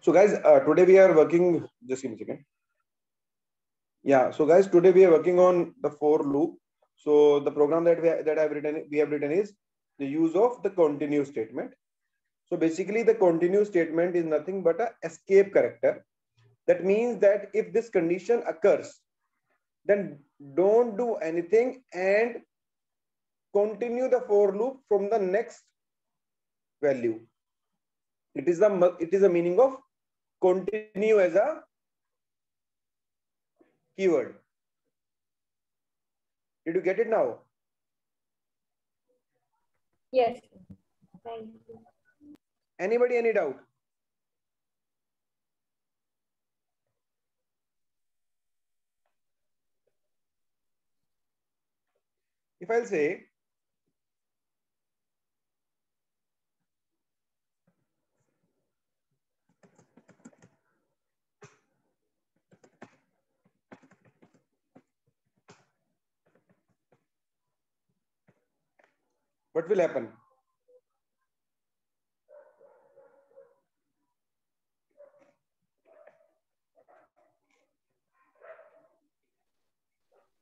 So guys, today we are working, just give me a second. Yeah, so guys, today we are working on the for loop. So the program that we have written is the use of the continue statement. So basically the continue statement is nothing but a escape character. That means that if this condition occurs, then don't do anything and continue the for loop from the next value. It is the meaning of continue as a keyword. Did you get it now? Yes. Thank you. Anybody, any doubt? If I'll say, what will happen?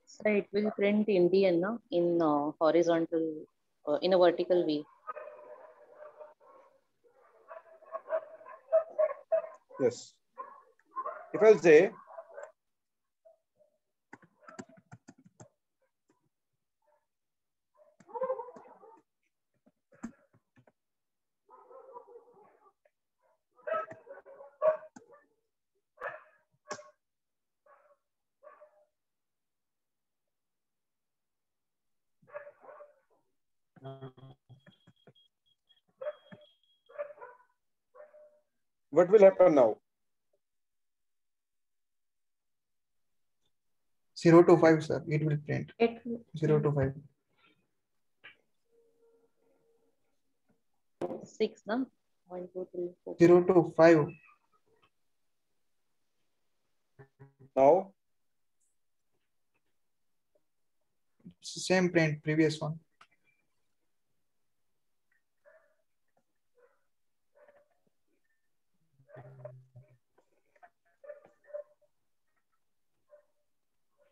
So it will print Indian no? In horizontal, in a vertical way. Yes. If I'll say, what will happen now? 0 to 5, sir. It will print. 0 to 5. 6, no? 1, 2, 3, 4. 0 to 5. Now, It's the same print, previous one.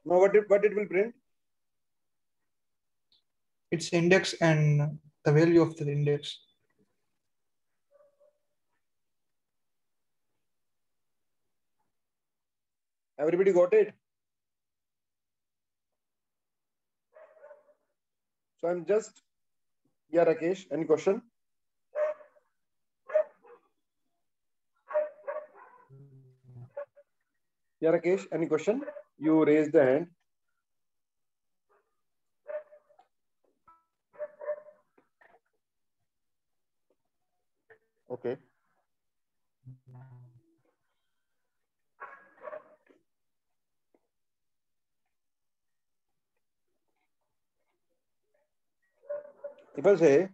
now what it will print? It's index and the value of the index. Everybody got it? So I'm just, yeah, Rakesh, any question? Yeah, Rakesh, any question? You raised the hand. Okay. If I say,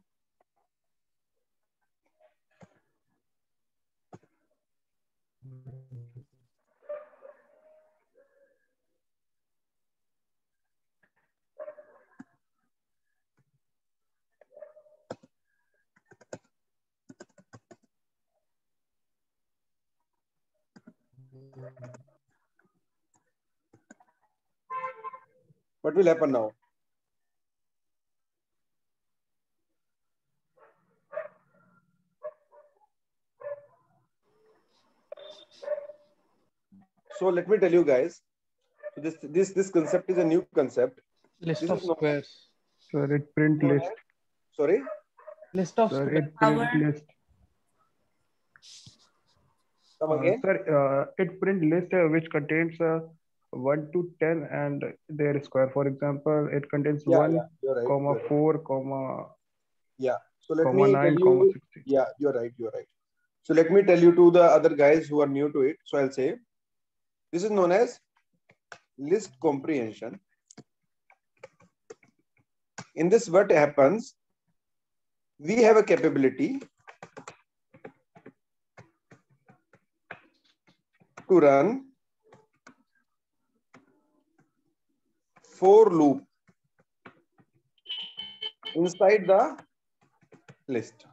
what will happen now? So let me tell you guys, this concept is a new concept. List This of is known, squares. Sir, it print list. sorry? List of Sir, squares. it print list. Come again? Sir, it print list which contains 1 to 10 and their square. For example, it contains Yeah, 1, you're right. comma You're right. 4, comma, Yeah. So let comma me 9, tell comma you, 16. yeah, you're right. You're right. So let me tell you to the other guys who are new to it. So I'll say, this is known as list comprehension. In this, what happens? We have a capability to run for loop inside the list.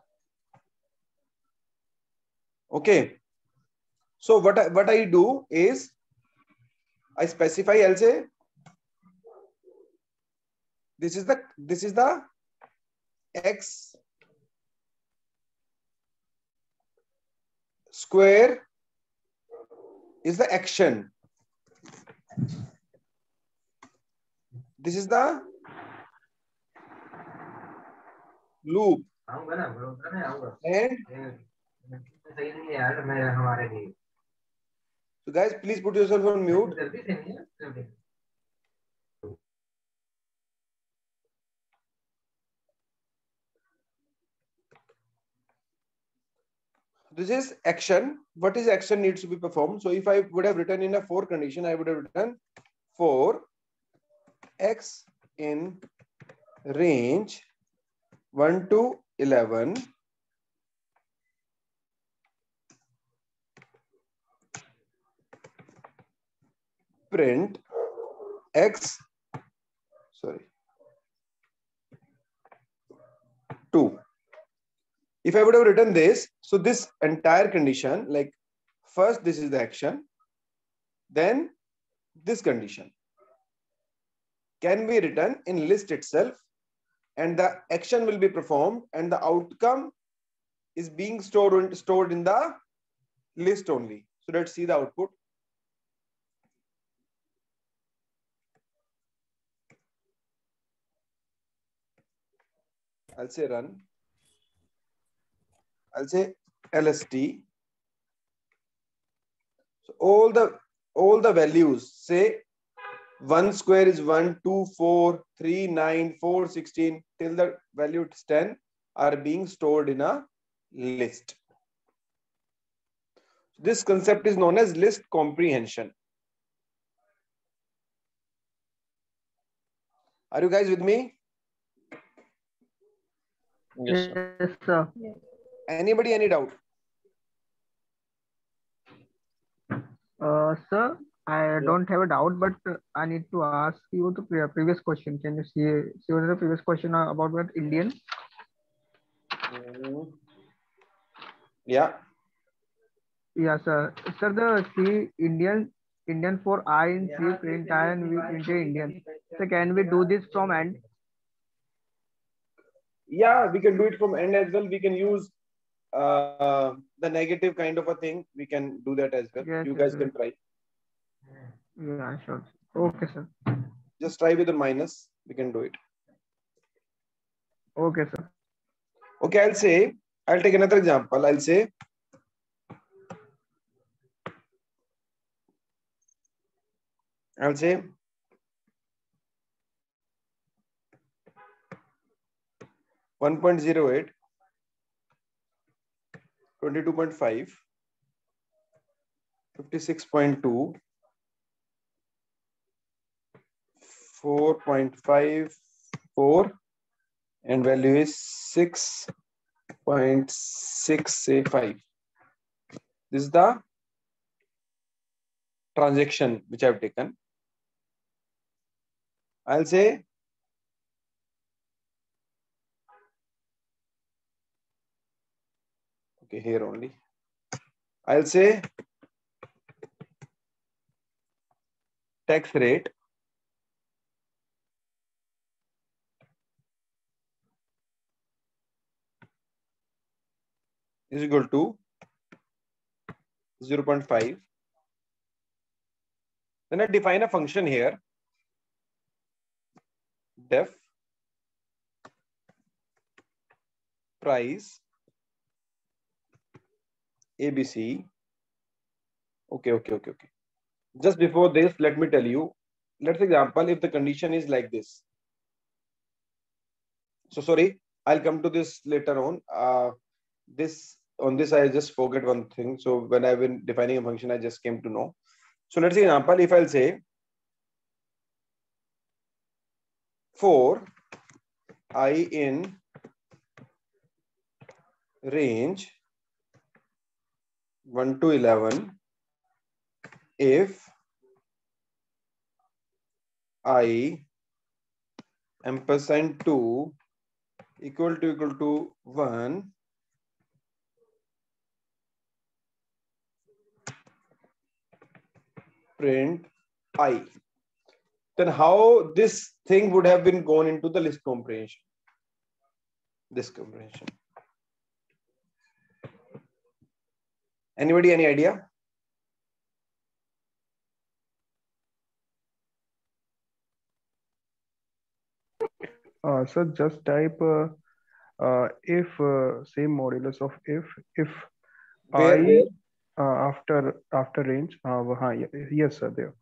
Okay. So what I do is I specify. I'll say this is the x square is the action. This is the loop. And so guys, please put yourself on mute. This is action. What is action needs to be performed? So if I would have written in a for condition, I would have written for x in range 1 to 11 print x, sorry, 2. If I would have written this, so this entire condition, like first this is the action, then this condition can be written in list itself, and the action will be performed and the outcome is being stored in the list only. So let's see the output. I'll say run. I'll say LST. So all the values, say 1 square is 1, 2, 4, 3, 9, 4, 16 till the value is 10 are being stored in a list. This concept is known as list comprehension. Are you guys with me? Yes, sir. Yes, sir. Anybody, any doubt? Sir, I don't have a doubt, but I need to ask you the previous question. Can you see what is the previous question about what Indian? Yeah. Yeah, sir. Sir, the C Indian for I in C print I and we print a Indian. So can we do this from end? Yeah, we can do it from end as well. We can use the negative kind of a thing. We can do that as well. Yes, You yes, guys can try. Yeah, sure. Okay, sir. Just try with the minus. We can do it. Okay, sir. Okay, I'll take another example. I'll say one 1.08, 22.5, 56.2, 4.54, and value is 6.685. This is the transaction which I've taken. I'll say okay, here only. I'll say tax rate is equal to 0.5. Then I define a function here, def price ABC. Okay. Just before this, let me tell you, let's example if the condition is like this. So sorry, I'll come to this later on. On this I just forget one thing. So when I've been defining a function, I just came to know. So let's say example, if I'll say for I in range 1 to 11, if I ampersand 2 equal to 1, print I, then how this thing would have been gone into the list comprehension? This comprehension. Anybody, any idea? So just type if same modulus of if Where? after range. Yes, sir. There.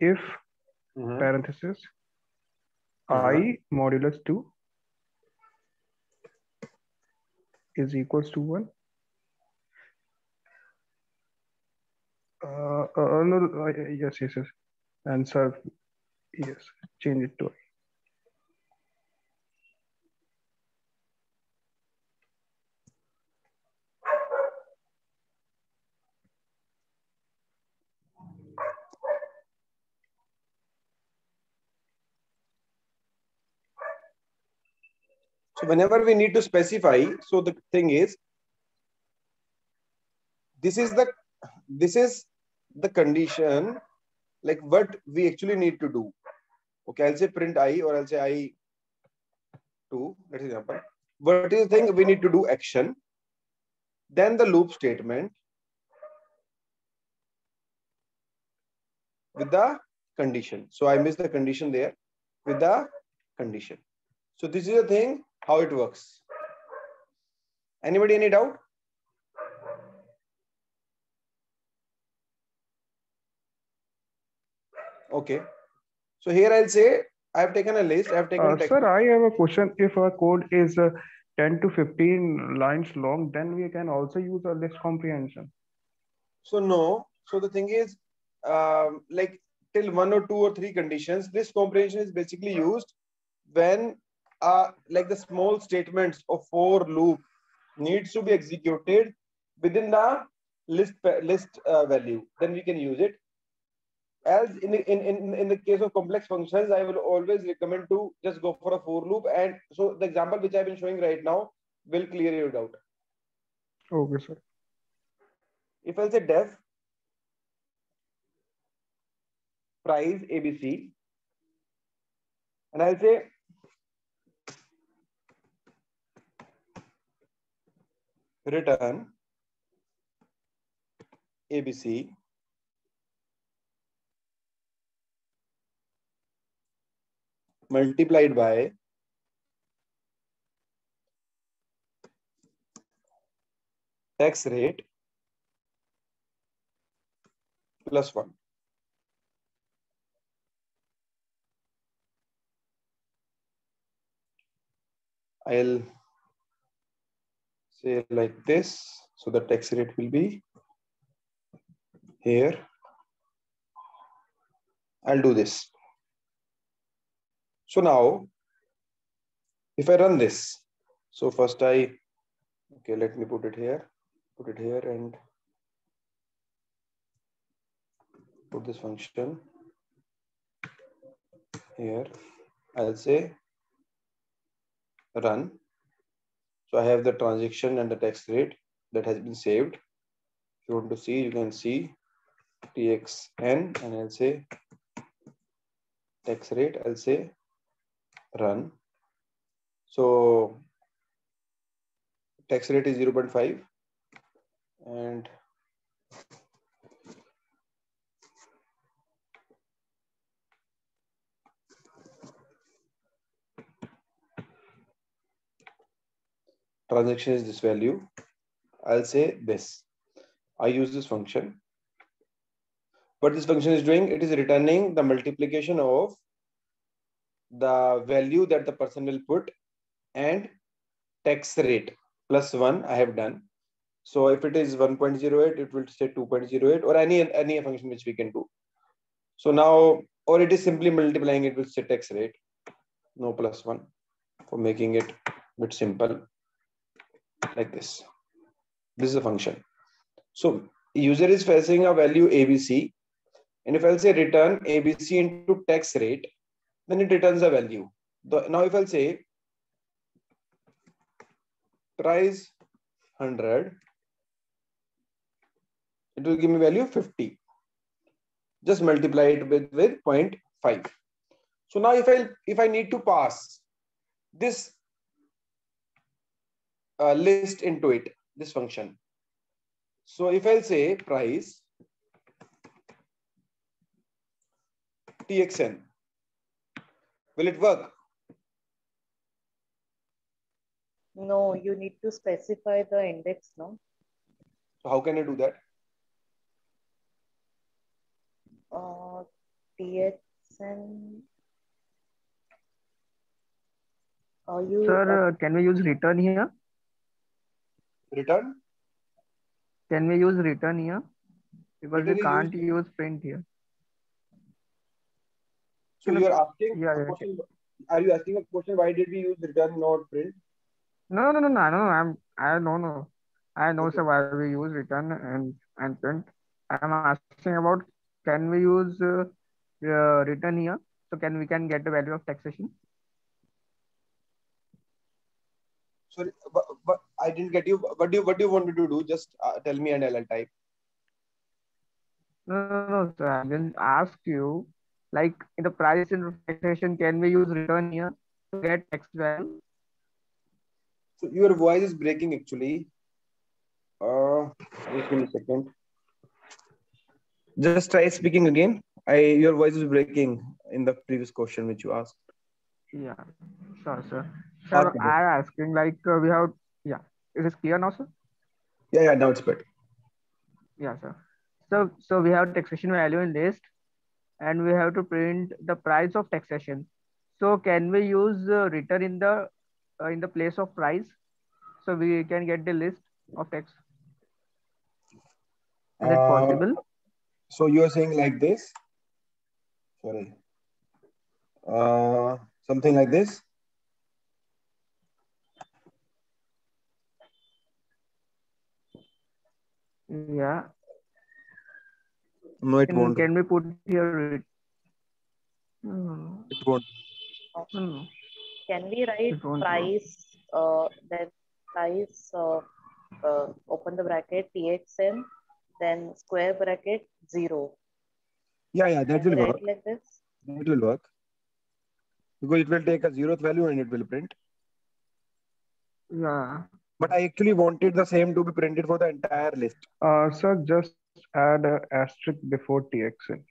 If parenthesis I modulus 2 is equals to 1. No, yes. Answer, yes. Change it to I. So whenever we need to specify, so the thing is, this is the condition, like what we actually need to do. Okay, I'll say print I, or I'll say I2, let's example. What is the thing we need to do? Action, then the loop statement with the condition. So I missed the condition there, with the condition. So this is the thing, how it works. Anybody, any doubt? Okay. So here I'll say I have taken a list. I have taken text. Sir, I have a question. If our code is 10 to 15 lines long, then we can also use a list comprehension. So no. So the thing is, like till 1 or 2 or 3 conditions, this comprehension is basically used when like the small statements of for loop needs to be executed within the list value. Then we can use it. As in the case of complex functions, I will always recommend to just go for a for loop. And so the example which I've been showing right now will clear your doubt. Okay, sir. If I'll say def price ABC, and I'll say return ABC multiplied by tax rate plus 1. I'll say like this. So the tax rate will be here. I'll do this. So now, if I run this, so first okay, let me put it here, and put this function here. I'll say run. So I have the transaction and the tax rate that has been saved. If you want to see, you can see txn, and I'll say tax rate. I'll say run. So tax rate is 0.5, and transaction is this value. I'll say this. I use this function. What this function is doing, it is returning the multiplication of the value that the person will put and tax rate plus 1 I have done. So if it is 1.08, it will say 2.08, or any function which we can do. So now, or it is simply multiplying, it will say tax rate, no plus 1, for making it a bit simple, like this. This is a function. So user is passing a value ABC, and if I'll say return ABC into tax rate, then it returns a value. Now if I'll say price 100, it will give me value 50. just multiply it with 0.5. So now if I need to pass this list into it, this function. So if I'll say price txn, will it work? No, you need to specify the index, no? So how can I do that? TXN. Sir, can we use return here? Return? Can we use return here? Because we Return is can't used. use print here. So you're asking Yeah, a yeah. question. Are you asking a question? Why did we use return, not print? No, I know, Okay. sir, why we use return and print. I'm asking about, can we use return here? So we can get the value of taxation? Sorry, but I didn't get you. What do you want me to do? Just tell me and I'll type. No, sir. I didn't ask you. Like in the price and taxation, can we use return here to get tax value? So your voice is breaking actually. Just give me a second. Just try speaking again. Your voice is breaking in the previous question which you asked. Yeah, sure, sir. Sir, Okay. I'm asking like we have, yeah, it is clear now, sir? Yeah, now it's better. Yeah, sir. So we have taxation value in list and we have to print the price of taxation. So can we use return in the place of price? So we can get the list of tax. Is it possible? So you're saying like this? Sorry. Something like this? Yeah. No, it won't. Can we put here? No. It won't. No. Can we write price, then price, open the bracket, TXN, then square bracket, 0. Yeah, that Can we will write work. like this? That will work. Because it will take a 0th value and it will print. Yeah. But I actually wanted the same to be printed for the entire list. Sir, just add an asterisk before TXN.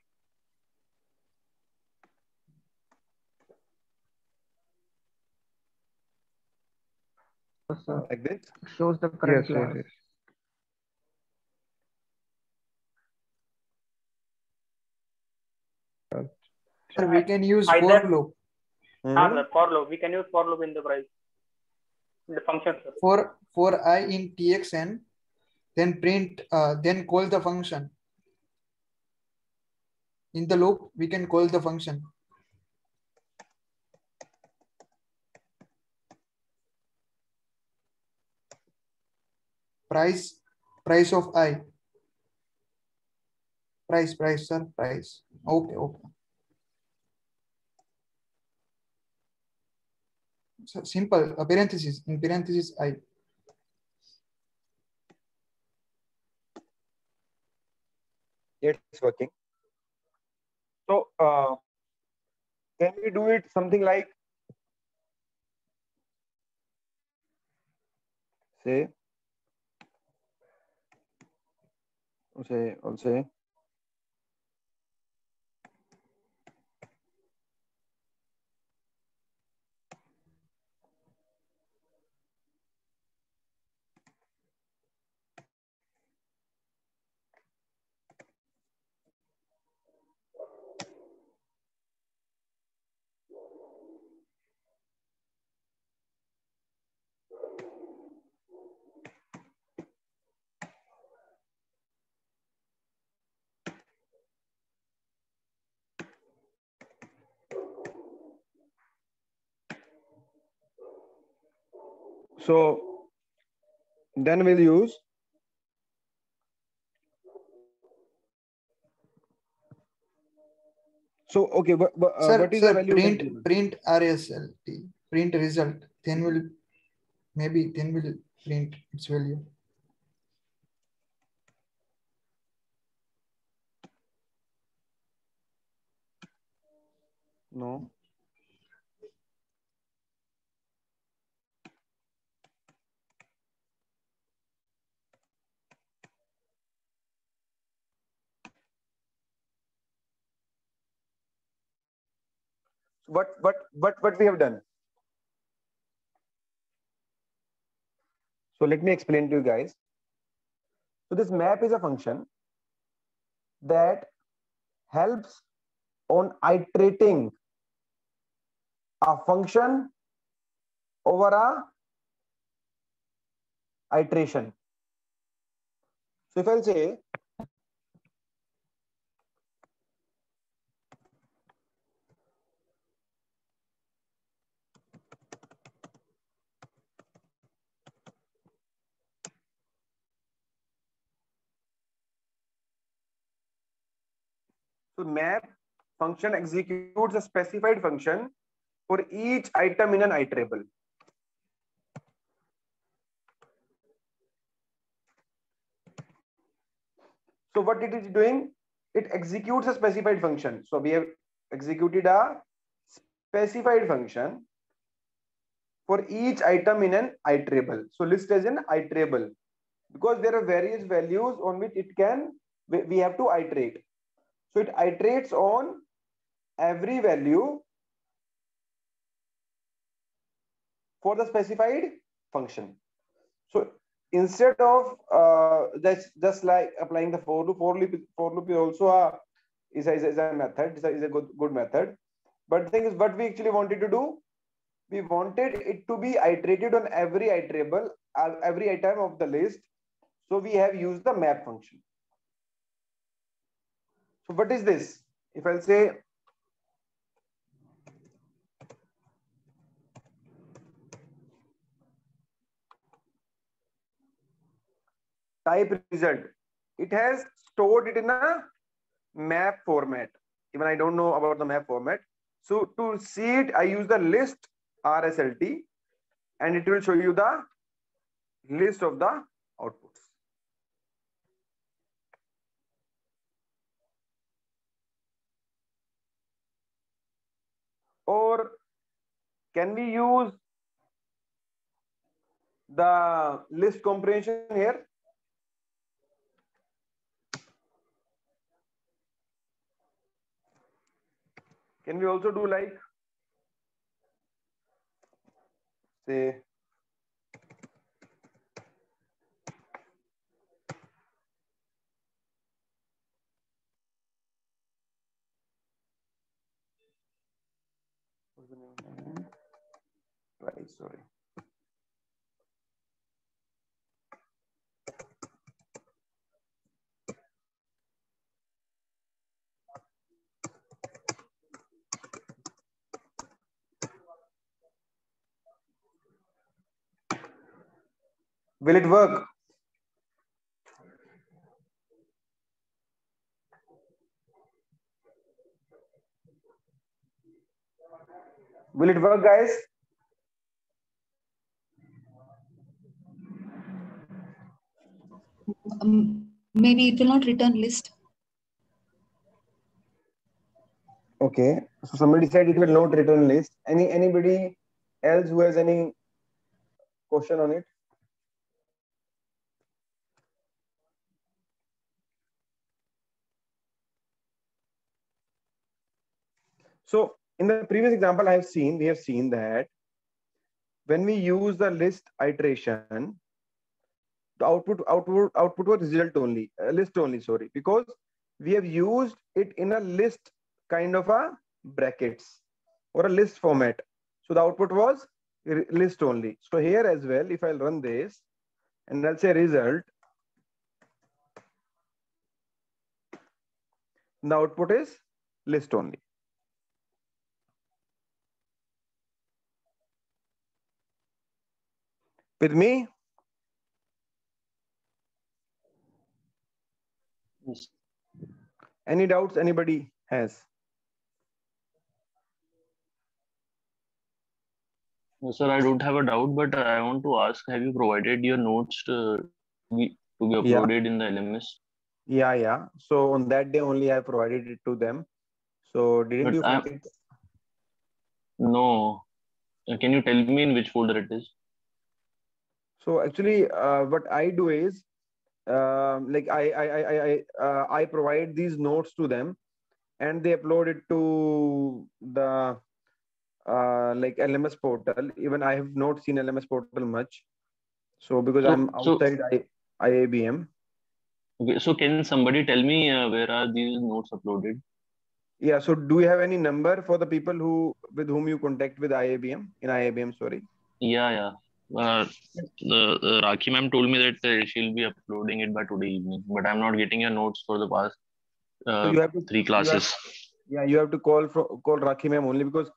Like this? Shows the current Yes, class. yes. Sir, we can use Either for loop. For loop. We can use for loop in the price. In the function, sir. For I in TXN, then print, then call the function. In the loop, we can call the function. Price of I. Price, sir, price. Okay. So simple, parenthesis, in parenthesis I. It's working. So, can we do it something like, say, I'll say, so then we'll use okay, Sir, what is the value? print RSLT, print result. Then will print its value. No. What we have done? So let me explain to you guys. So this map is a function that helps on iterating a function over a iteration. So if I'll say so map function executes a specified function for each item in an iterable. So what it is doing, it executes a specified function. So we have executed a specified function for each item in an iterable. So list as an iterable because there are various values on which it can, we have to iterate. So it iterates on every value for the specified function. So instead of just like applying the for loop is also is a method, is a good method. But the thing is, what we actually wanted to do, we wanted it to be iterated on every iterable, every item of the list. So we have used the map function. So what is this? If I'll say type result, it has stored it in a map format. Even I don't know about the map format. So to see it, I use the list RSLT and it will show you the list of the outputs. Or can we use the list comprehension here? Can we also do like, say, what's the name? Right, sorry. Will it work? Will it work, guys? Maybe it will not return list. Okay, so somebody said it will not return list. Anybody else who has any question on it? So in the previous example, we have seen that when we use the list iteration, the output was result only, list only, sorry, because we have used it in a list kind of a brackets or a list format. So the output was list only. So here as well, if I'll run this and I'll say result, the output is list only. With me? Yes. Any doubts anybody has? No, sir, I don't have a doubt, but I want to ask, have you provided your notes to be uploaded in the LMS? Yeah. So on that day only I provided it to them. So didn't But you forget? No. Can you tell me in which folder it is? So actually, what I do is, like I provide these notes to them, and they upload it to the like LMS portal. Even I have not seen LMS portal much, so because I'm outside IABM. Okay, so can somebody tell me where are these notes uploaded? Yeah. So do you have any number for the people with whom you contact with IABM in IABM? Sorry. Yeah. Rakhi ma'am told me that she'll be uploading it by today evening, but I'm not getting your notes for the past So you have to 3 classes. you have to call Rakhi ma'am only, because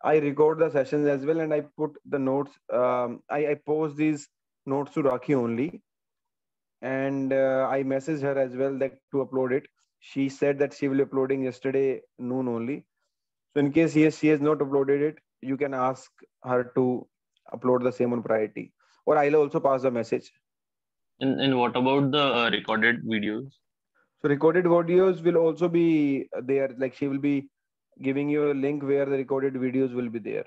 I record the sessions as well, and I put the notes. I post these notes to Rakhi only, and I messaged her as well that to upload it. She said that she will be uploading yesterday noon only. So in case she has not uploaded it, you can ask her to upload the same on priority, or I'll also pass the message. And what about the recorded videos? So recorded videos will also be there. Like she will be giving you a link where the recorded videos will be there.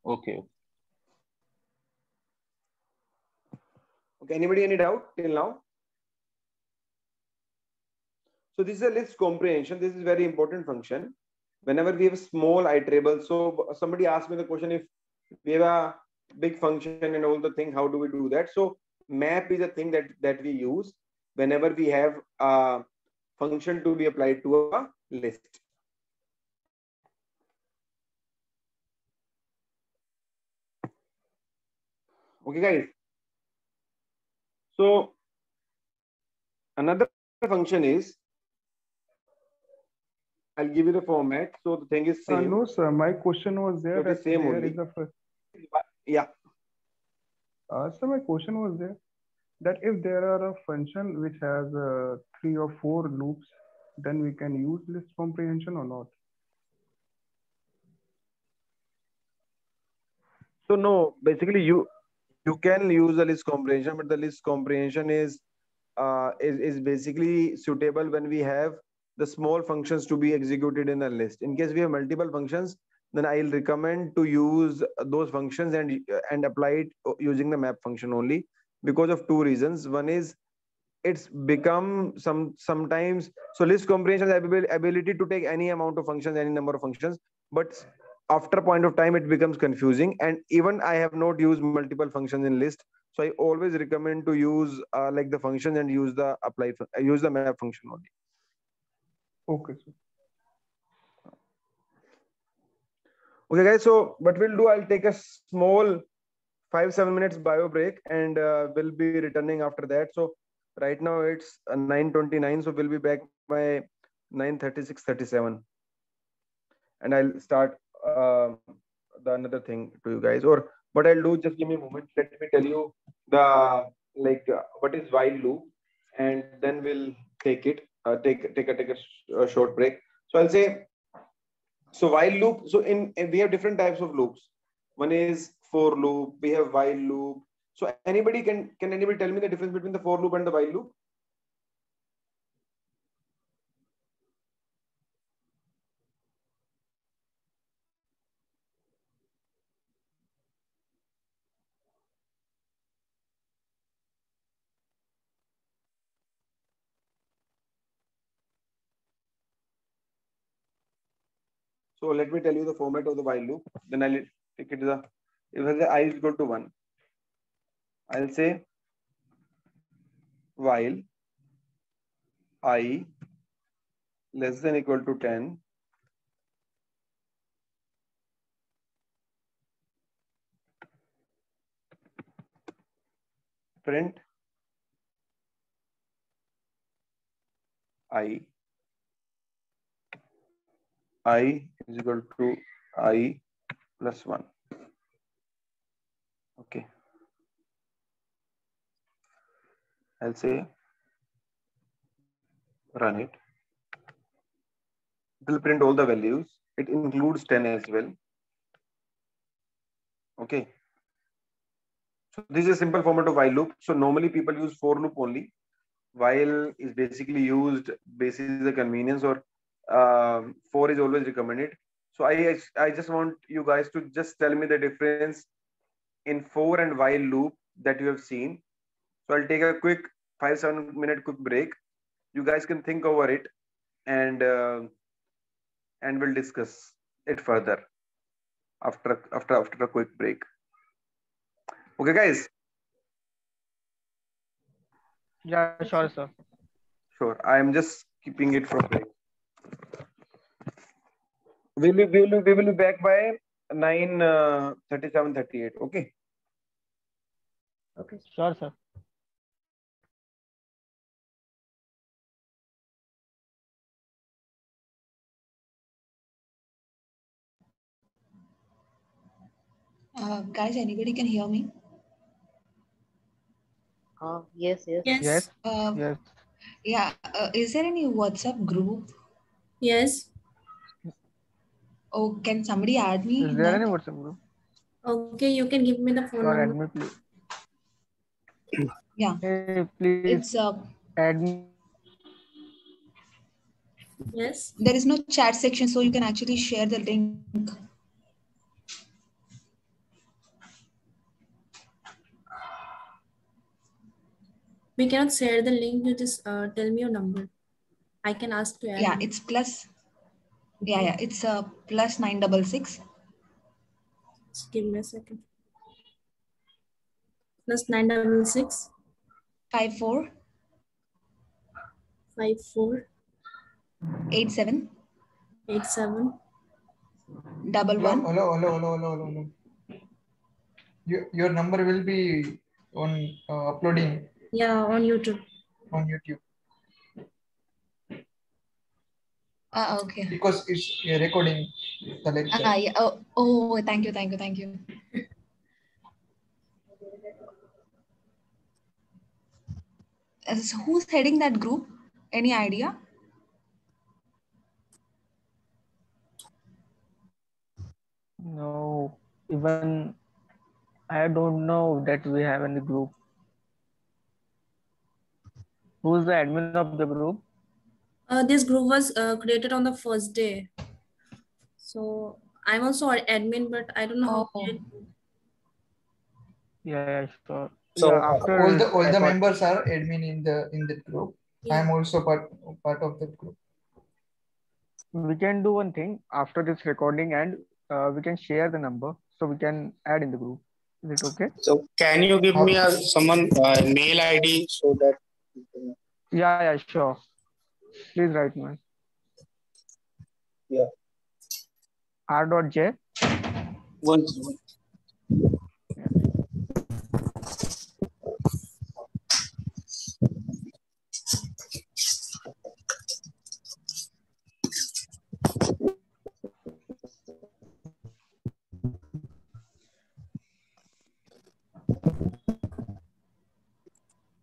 Okay. Okay. Anybody any doubt till now? So this is a list comprehension. This is very important function. Whenever we have small iterable, so somebody asked me the question, if we have a big function and all the thing, how do we do that? So map is a thing that we use whenever we have a function to be applied to a list. Okay, guys. So another function is, I'll give you the format. So the thing is same. No, sir. My question was there. So it is same there only. is a yeah. So my question was there that if there are a function which has 3 or 4 loops, then we can use list comprehension or not? So no, basically you can use the list comprehension, but the list comprehension is basically suitable when we have the small functions to be executed in a list. In case we have multiple functions, then I'll recommend to use those functions and apply it using the map function only, because of 2 reasons. One is it's become sometimes, so list comprehension has ability to take any amount of functions, any number of functions, but after a point of time it becomes confusing, and even I have not used multiple functions in list. So I always recommend to use like the function and use the use the map function only. Okay, sir. Okay, guys. So what we'll do, I'll take a small 5-7 minutes bio break, and we'll be returning after that. So right now it's 9:29, so we'll be back by 9:36:37, and I'll start the another thing to you guys. Or what I'll do, just give me a moment. Let me tell you the what is while loop, and then we'll take a short break. So I'll say, so while loop. So we have different types of loops. One is for loop. We have while loop. So anybody can anybody tell me the difference between the for loop and the while loop? So let me tell you the format of the while loop. Then I'll take it to the, if I is equal to 1, I'll say while I less than equal to 10, print I is equal to I plus 1. Okay. I'll say run it. It will print all the values. It includes 10 as well. Okay. So this is a simple format of while loop. So normally people use for loop only. While is basically used basis the convenience, or for is always recommended. So I just want you guys to just tell me the difference in for and while loop that you have seen. So I'll take a quick 5-7 minute quick break. You guys can think over it, and we'll discuss it further after a quick break. Okay, guys. Yeah, sure, sir. Sure. I am just keeping it for break. We will be back by 9:37:38. Okay. Okay, sure, sir. Guys, anybody can hear me? Yes. Yes. Uh, Yes. yeah. Is there any WhatsApp group? Yes. Oh, can somebody add me Is in there that? any WhatsApp group? Okay, you can give me the phone Sure, add number. me, please. Yeah. Hey, please It's add me. Yes. there is no chat section, so you can actually share the link. We cannot share the link. You just tell me your number. I can ask to add Yeah, you. it's plus. Yeah. It's plus 966. Just give me a second. Plus 966 54 54 87 87 11. Your number will be on uploading. Yeah, on YouTube. On YouTube. Okay. Because it's recording the lecture. Yeah. Oh, thank you. So who's heading that group? Any idea? No, even I don't know that we have any group. Who's the admin of the group? This group was created on the first day. So I'm also an admin, but I don't know how to get. Yeah, sure. So Yeah, after all the members are admin in the group. Yeah. I'm also part of that group. we can do one thing after this recording, and we can share the number so we can add in the group. Is it okay? So can you give me someone mail ID so that? Yeah, sure. Please write me. Yeah. R.J. One. Yeah.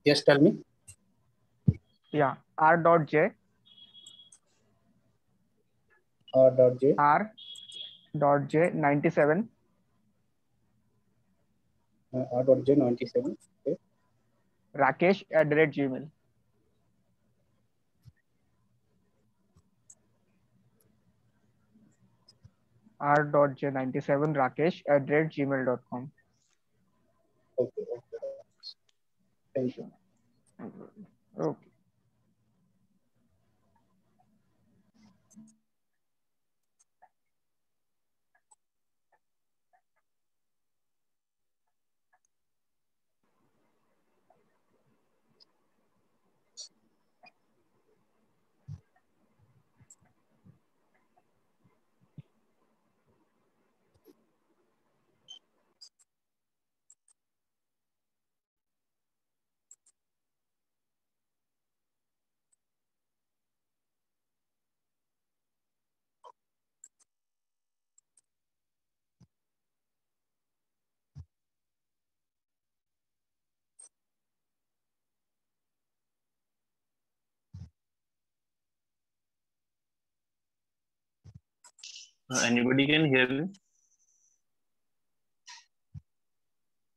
Yes, tell me. Yeah, R.J. R.J. R.J. 97. R.J. 97. Okay. Rakesh@gmail. R.J. 97 Rakesh@gmail.com. Okay. Thank you. Okay. Anybody can hear me?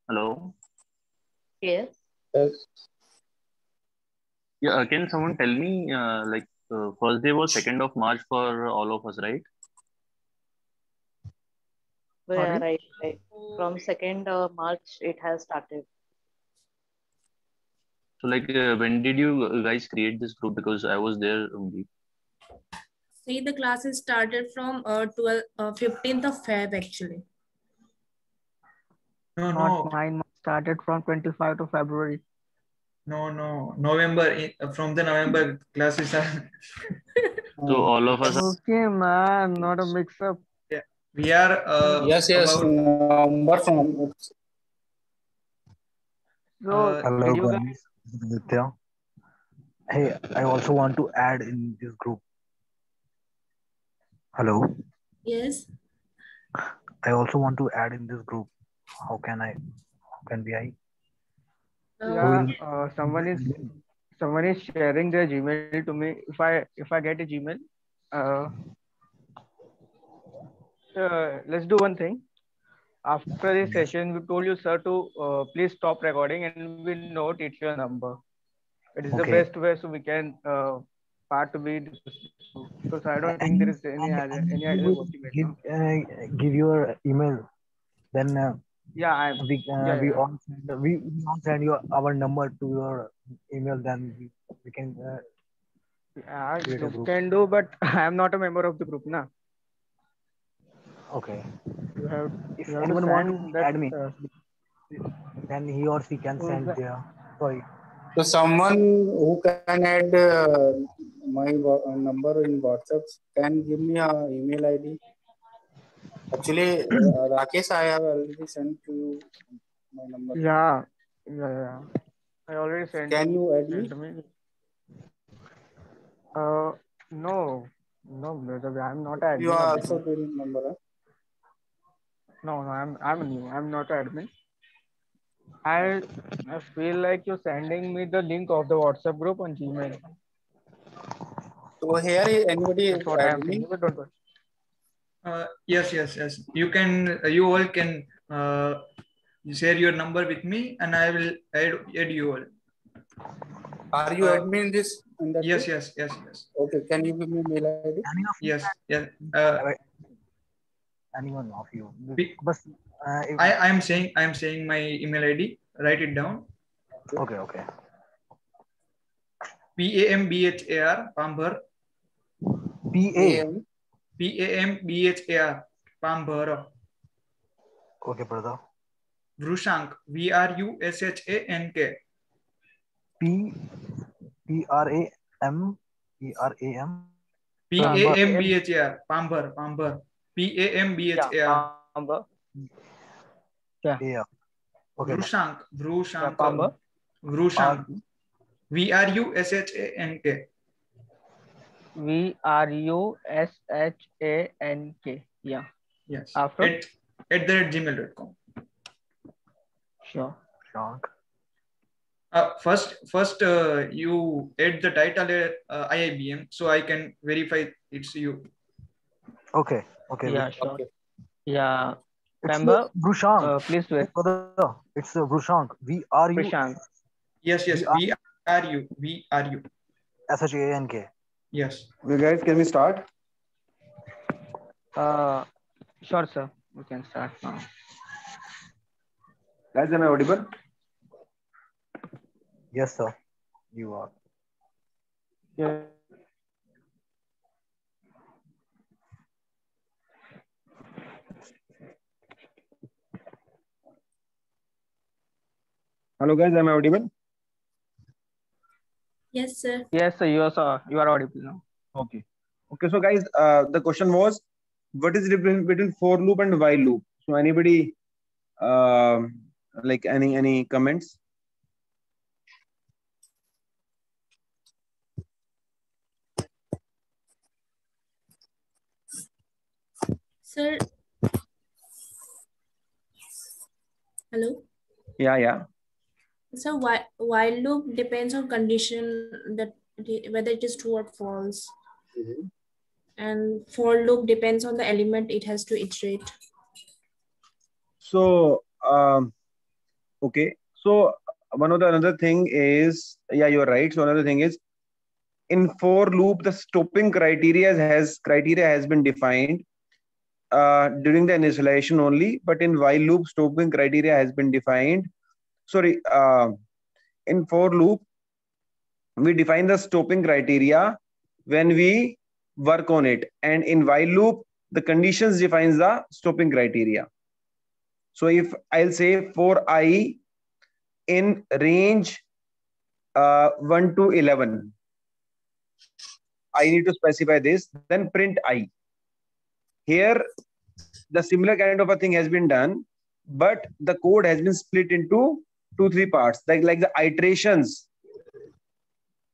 Hello? Yes. Yeah, can someone tell me, first day was 2nd of March for all of us, right? Yeah, Sorry? right, right. From 2nd March, it has started. So like, when did you guys create this group? Because I was there only. See, the classes started from 15th of Feb actually. No, Not no, mine. Started from 25 to February. no. November. From the November classes are. So all of us. Okay, man, not a mix-up. Yeah, we are Yes, about. November from. So, Hello did you guys? guys, this is Nitya. Hey, I also want to add in this group. Hello. Yes. I also want to add in this group. How can I? How can be I? Yeah, someone is sharing their Gmail to me. If I get a Gmail, uh, let's do one thing. After this session, we told you, sir, to please stop recording, and we note it's your number. It is the Okay. best way so we can part to be because I don't think there is any other working right now. Give your email. Then Yeah, we all send you our number to your email. Then we can yeah, create a you group. can do, but I am not a member of the group now. Okay. You have If to anyone want send to that. add me, then he or she can send their. Sorry. So someone who can add my number in WhatsApp can give me an email ID. Actually, Rakesh, I have already sent to you my number. Yeah. I already sent. Can you add me? No, brother, I'm not an admin. You are also doing number. Huh? No, I'm new. I'm not an admin. I feel like you're sending me the link of the WhatsApp group on Gmail. So here anybody That's what I'm thinking. But don't worry. Yes. You can. You all can share your number with me, and I will add you all. Are you admin in this? In that Yes. Okay. Can you give me mail ID? Yes. Anyone of you. But I am saying my email ID. Write it down. Okay. PAMBHAR Pambhar. PAMBHAR Pambhar. Okay, brother. Vrushank. VRUSHANK. PRAM. PAMBHAR Pambhar. PAMBHAR. Yeah. Okay. Vrushank. Pambhar. VRUSHANK. VRUSHANK. Yeah. Yes. After? At @gmail.com. Sure. First, you add the title IIBM, so I can verify it's you. Okay. Yeah, sure. Okay. Yeah. It's Vrushank. Please wait. It's Vrushank. VRUSHANK. Yes. VRU. SHANK. Yes. Okay, guys, can we start? Sure, sir. We can start now. Guys, am I audible? Yes, sir. You are. Yeah. Hello, guys, am I audible? Yes, sir. Yes, sir. You are audible now. Okay. So guys, the question was, what is the difference between for loop and while loop? So anybody, like any comments? Sir. Hello. Yeah. So while loop depends on condition that whether it is true or false. Mm-hmm. And for loop depends on the element it has to iterate. So okay. So another thing is, yeah, you're right. So another thing is, in for loop, the stopping criteria has been defined. during the initialization only, but in while loop, stopping criteria has been defined. Sorry, in for loop, we define the stopping criteria when we work on it, and in while loop, the conditions defines the stopping criteria. So if I'll say for I in range 1 to 11, I need to specify this, then print I. Here, the similar kind of a thing has been done, but the code has been split into 2-3 parts, like the iterations.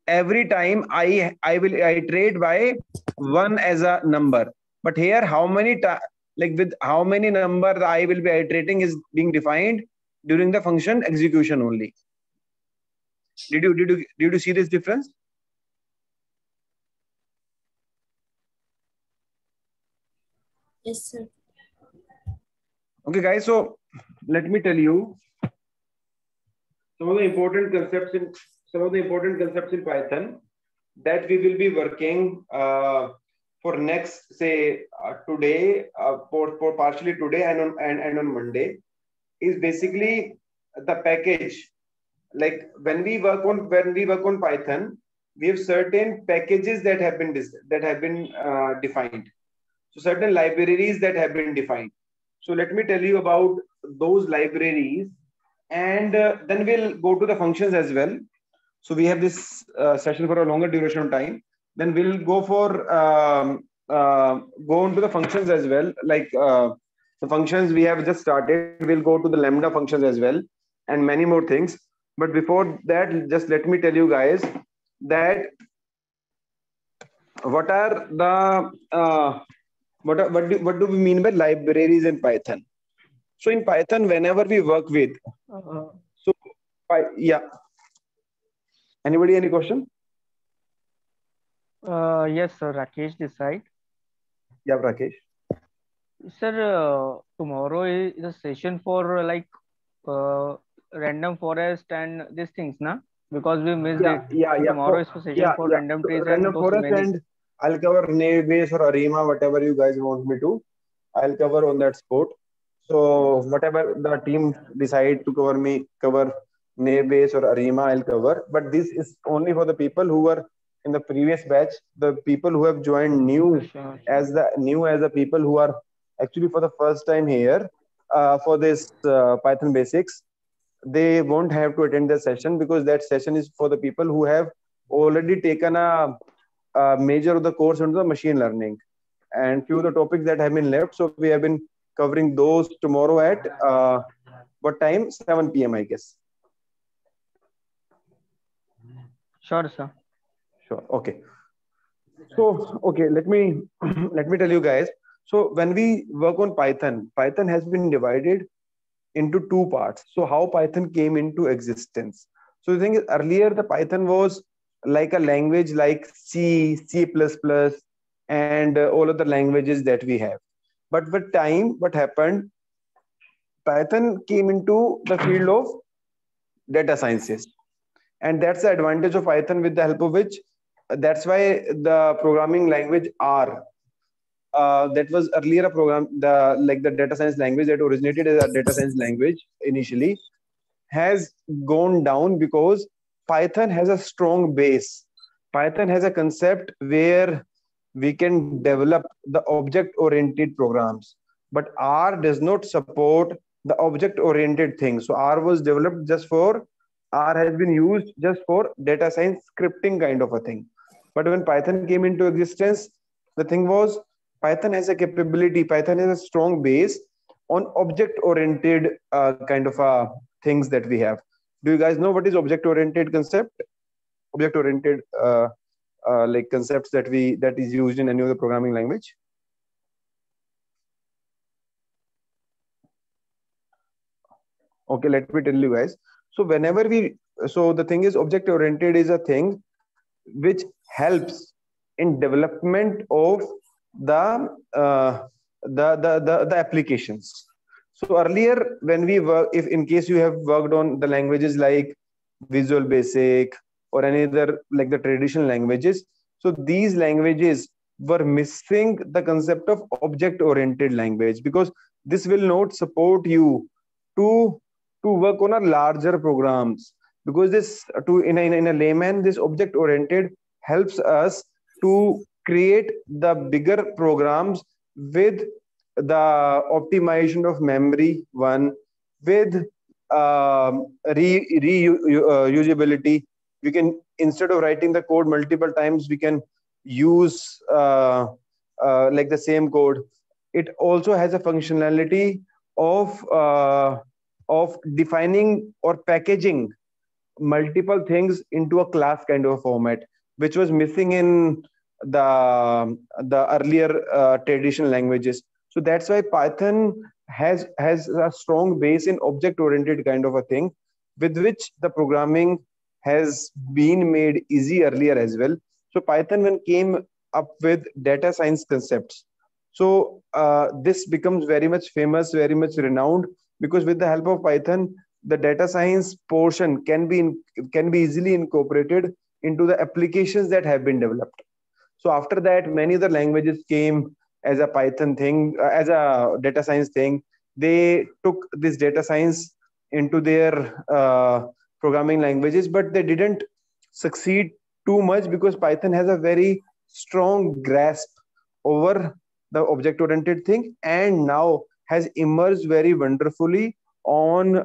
Every time I will iterate by 1 as a number, but here how many like with how many number the I will be iterating is being defined during the function execution only. Did you see this difference? Yes, sir. Okay, guys. So let me tell you some of the important concepts in Python that we will be working for next, say today, for partially today and on Monday, is basically the package. Like when we work on Python, we have certain packages that have been defined. So certain libraries that have been defined. So let me tell you about those libraries, and then we'll go to the functions as well. So we have this session for a longer duration of time. Then we'll go for go into the functions as well. Like the functions we have just started. We'll go to the Lambda functions as well, and many more things. But before that, just let me tell you guys that what are the what do we mean by libraries in Python? So in Python, whenever we work with, yeah. Anybody, any question? Yes, sir. Rakesh this side. Yeah, Rakesh. Sir, tomorrow is a session for like random forest and these things, na? Because we missed it. Yeah. Tomorrow is a session for random trees random and forest, and I'll cover naive base or Arima, whatever you guys want me to. I'll cover on that spot. So whatever the team decide to cover naive base or Arima, I'll cover. But this is only for the people who were in the previous batch. The people who have joined new as the people who are actually for the first time here for this Python basics, they won't have to attend the session, because that session is for the people who have already taken a major of the course into the machine learning, and few of the topics that have been left. So we have been covering those tomorrow at what time? 7 p.m. I guess. Sure, sir. Sure. Okay. So okay, let me tell you guys. So when we work on Python has been divided into 2 parts. So how Python came into existence? So the thing is, earlier the Python was like a language like C, C++, and all other languages that we have. But with time, what happened? Python came into the field of data sciences, and that's the advantage of Python, with the help of which, that's why the programming language R, that was earlier a program, the data science language that originated as a data science language initially, has gone down because Python has a strong base. Python has a concept where we can develop the object-oriented programs, but R does not support the object-oriented thing. So R was developed R has been used just for data science scripting kind of a thing. But when Python came into existence, the thing was, Python has a capability, Python has a strong base on object-oriented kind of things that we have. Do you guys know what is object-oriented concept? Object-oriented like concepts that is used in any of the programming language? Okay, let me tell you guys. So the thing is, object-oriented is a thing which helps in development of the applications. So earlier, when we work, if in case you have worked on the languages like Visual Basic or any other like the traditional languages, so these languages were missing the concept of object-oriented language, because this will not support you to work on a larger programs, because this in a layman, this object-oriented helps us to create the bigger programs with the optimization of memory one, with reusability. We can, instead of writing the code multiple times, we can use like the same code. It also has a functionality of defining or packaging multiple things into a class kind of a format, which was missing in the earlier traditional languages. So that's why Python has a strong base in object-oriented kind of a thing, with which the programming has been made easy earlier as well. So Python when came up with data science concepts, so this becomes very much famous, very much renowned, because with the help of Python, the data science portion can be easily incorporated into the applications that have been developed. So after that, many other languages came as a Python thing, as a data science thing. They took this data science into their programming languages, but they didn't succeed too much, because Python has a very strong grasp over the object-oriented thing, and now has emerged very wonderfully on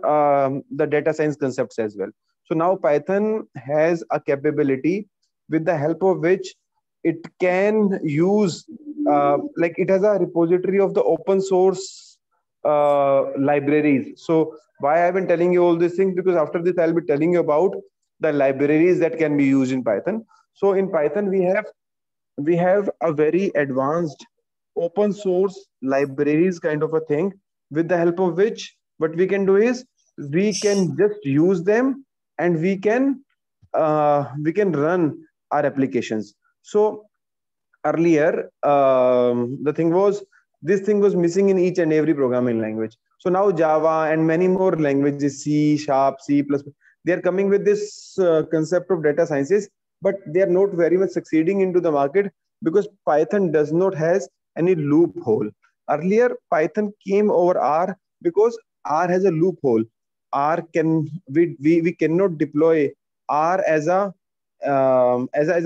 the data science concepts as well. So now Python has a capability with the help of which it can use, like it has a repository of the open source libraries. So why I've been telling you all these things, because after this I'll be telling you about the libraries that can be used in Python. So in Python we have a very advanced open source libraries kind of a thing, with the help of which what we can do is we can just use them, and we can run our applications. So earlier the thing was, this thing was missing in each and every programming language. So now Java and many more languages, C#, C++, they are coming with this concept of data sciences, but they are not very much succeeding into the market, because Python does not has any loophole. Earlier Python came over R, because R has a loophole. We cannot deploy R as a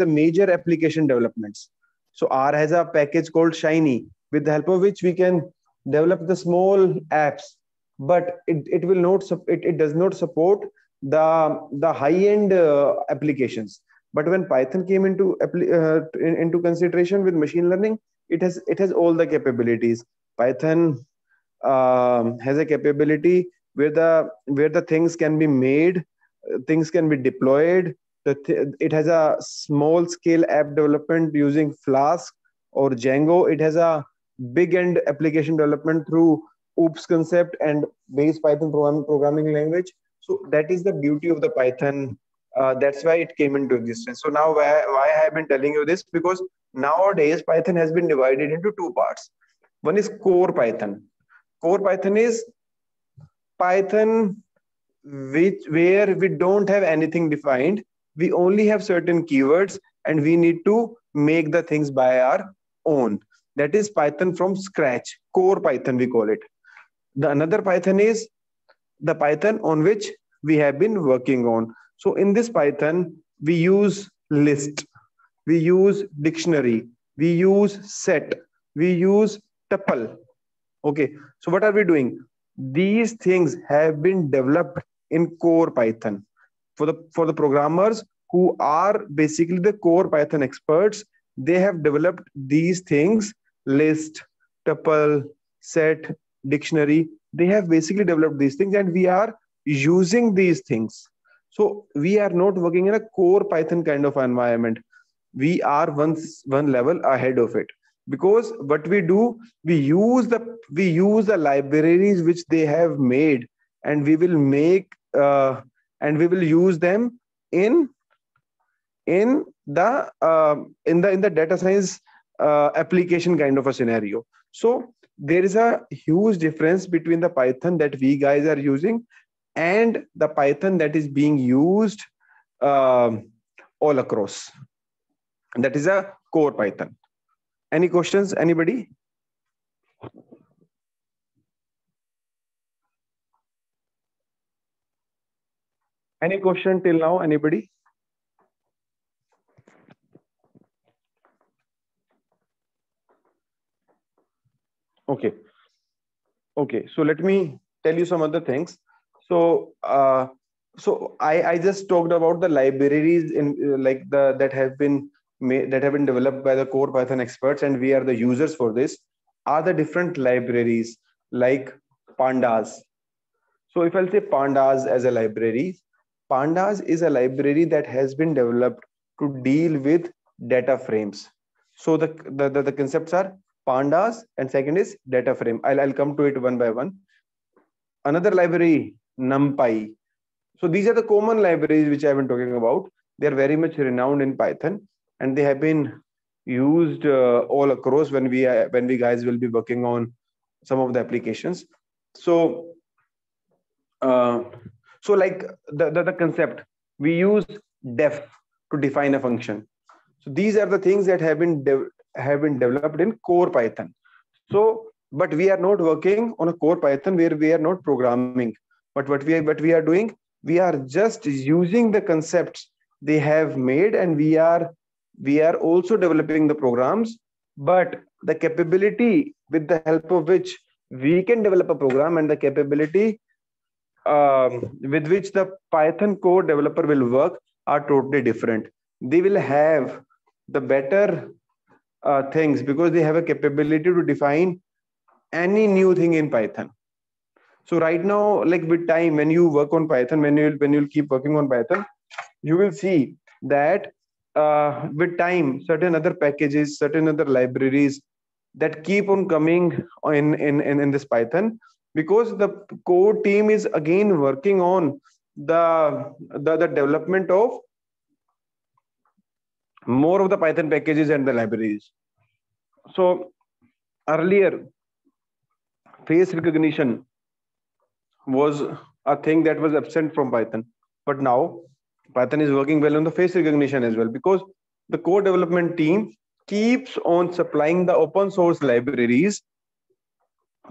major application developments. So R has a package called Shiny, with the help of which we can develop the small apps, but it does not support the high-end applications. But when Python came into consideration with machine learning, it has all the capabilities. Python has a capability where the things can be made, things can be deployed. It has a small scale app development using Flask or Django. It has a big end application development through OOPS concept and base Python programming language. So that is the beauty of the Python. That's why it came into existence. So now why I have been telling you this, because nowadays Python has been divided into two parts. One is core Python. Core Python is Python where we don't have anything defined. We only have certain keywords, and we need to make the things by our own. That is Python from scratch. Core Python we call it. The another Python is the Python on which we have been working on. So in this Python, we use list, we use dictionary, we use set, we use tuple. Okay, so what are we doing? These things have been developed in core Python. For the programmers who are basically the core Python experts, they have developed these things: list, tuple, set, dictionary. They have basically developed these things, and we are using these things. So we are not working in a core Python kind of environment. We are one level ahead of it, because what we do, we use the libraries which they have made, and we will make and we will use them in the data science application kind of a scenario. So there is a huge difference between the Python that we guys are using and the Python that is being used all across. That is a core Python. Any questions? Anybody? Any question till now? Anybody? Okay. Okay. So let me tell you some other things. So I just talked about the libraries in like that have been made, that have been developed by the core Python experts, and we are the users for this. Are the different libraries like pandas. So if I'll say pandas as a library, pandas is a library that has been developed to deal with data frames. So the concepts are pandas, and second is data frame. I'll come to it one by one. Another library, NumPy. So these are the common libraries which I've been talking about. They are very much renowned in Python, and they have been used all across when we guys will be working on some of the applications. So like the concept, we use def to define a function. So these are the things that have been developed in core Python. So, but we are not working on a core Python where we are not programming. But what we are doing, we are just using the concepts they have made, and we are also developing the programs. But the capability with the help of which we can develop a program, and the capability with which the Python core developer will work are totally different. They will have the better things because they have a capability to define any new thing in Python. So right now, like with time, when you work on Python, when you'll keep working on Python, you will see that with time, certain other packages, certain other libraries that keep on coming in this Python, because the core team is again working on the development of more of the Python packages and the libraries. So earlier, face recognition was a thing that was absent from Python, but now Python is working well on the face recognition as well, because the core development team keeps on supplying the open source libraries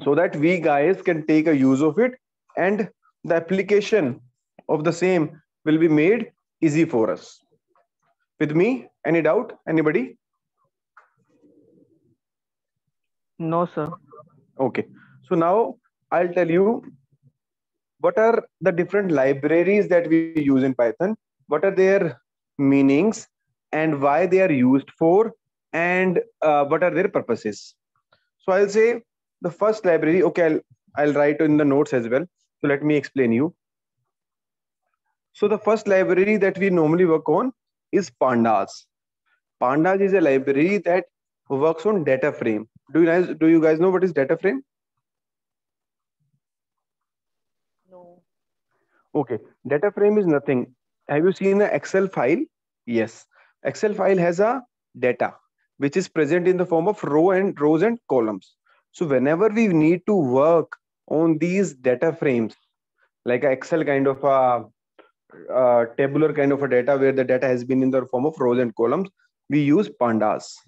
so that we guys can take a use of it, and the application of the same will be made easy for us. With me? Any doubt? Anybody? No, sir. Okay. So now I'll tell you what are the different libraries that we use in Python, what are their meanings, and why they are used for, and what are their purposes. So I'll say the first library, okay, I'll write in the notes as well. So let me explain you. So the first library that we normally work on is pandas. Pandas is a library that works on data frame. Do you guys know what is data frame? No. Okay, data frame is nothing. Have you seen an Excel file? Yes. Excel file has a data which is present in the form of rows and columns. So whenever we need to work on these data frames, like an Excel kind of a tabular kind of a data where the data has been in the form of rows and columns, we use pandas.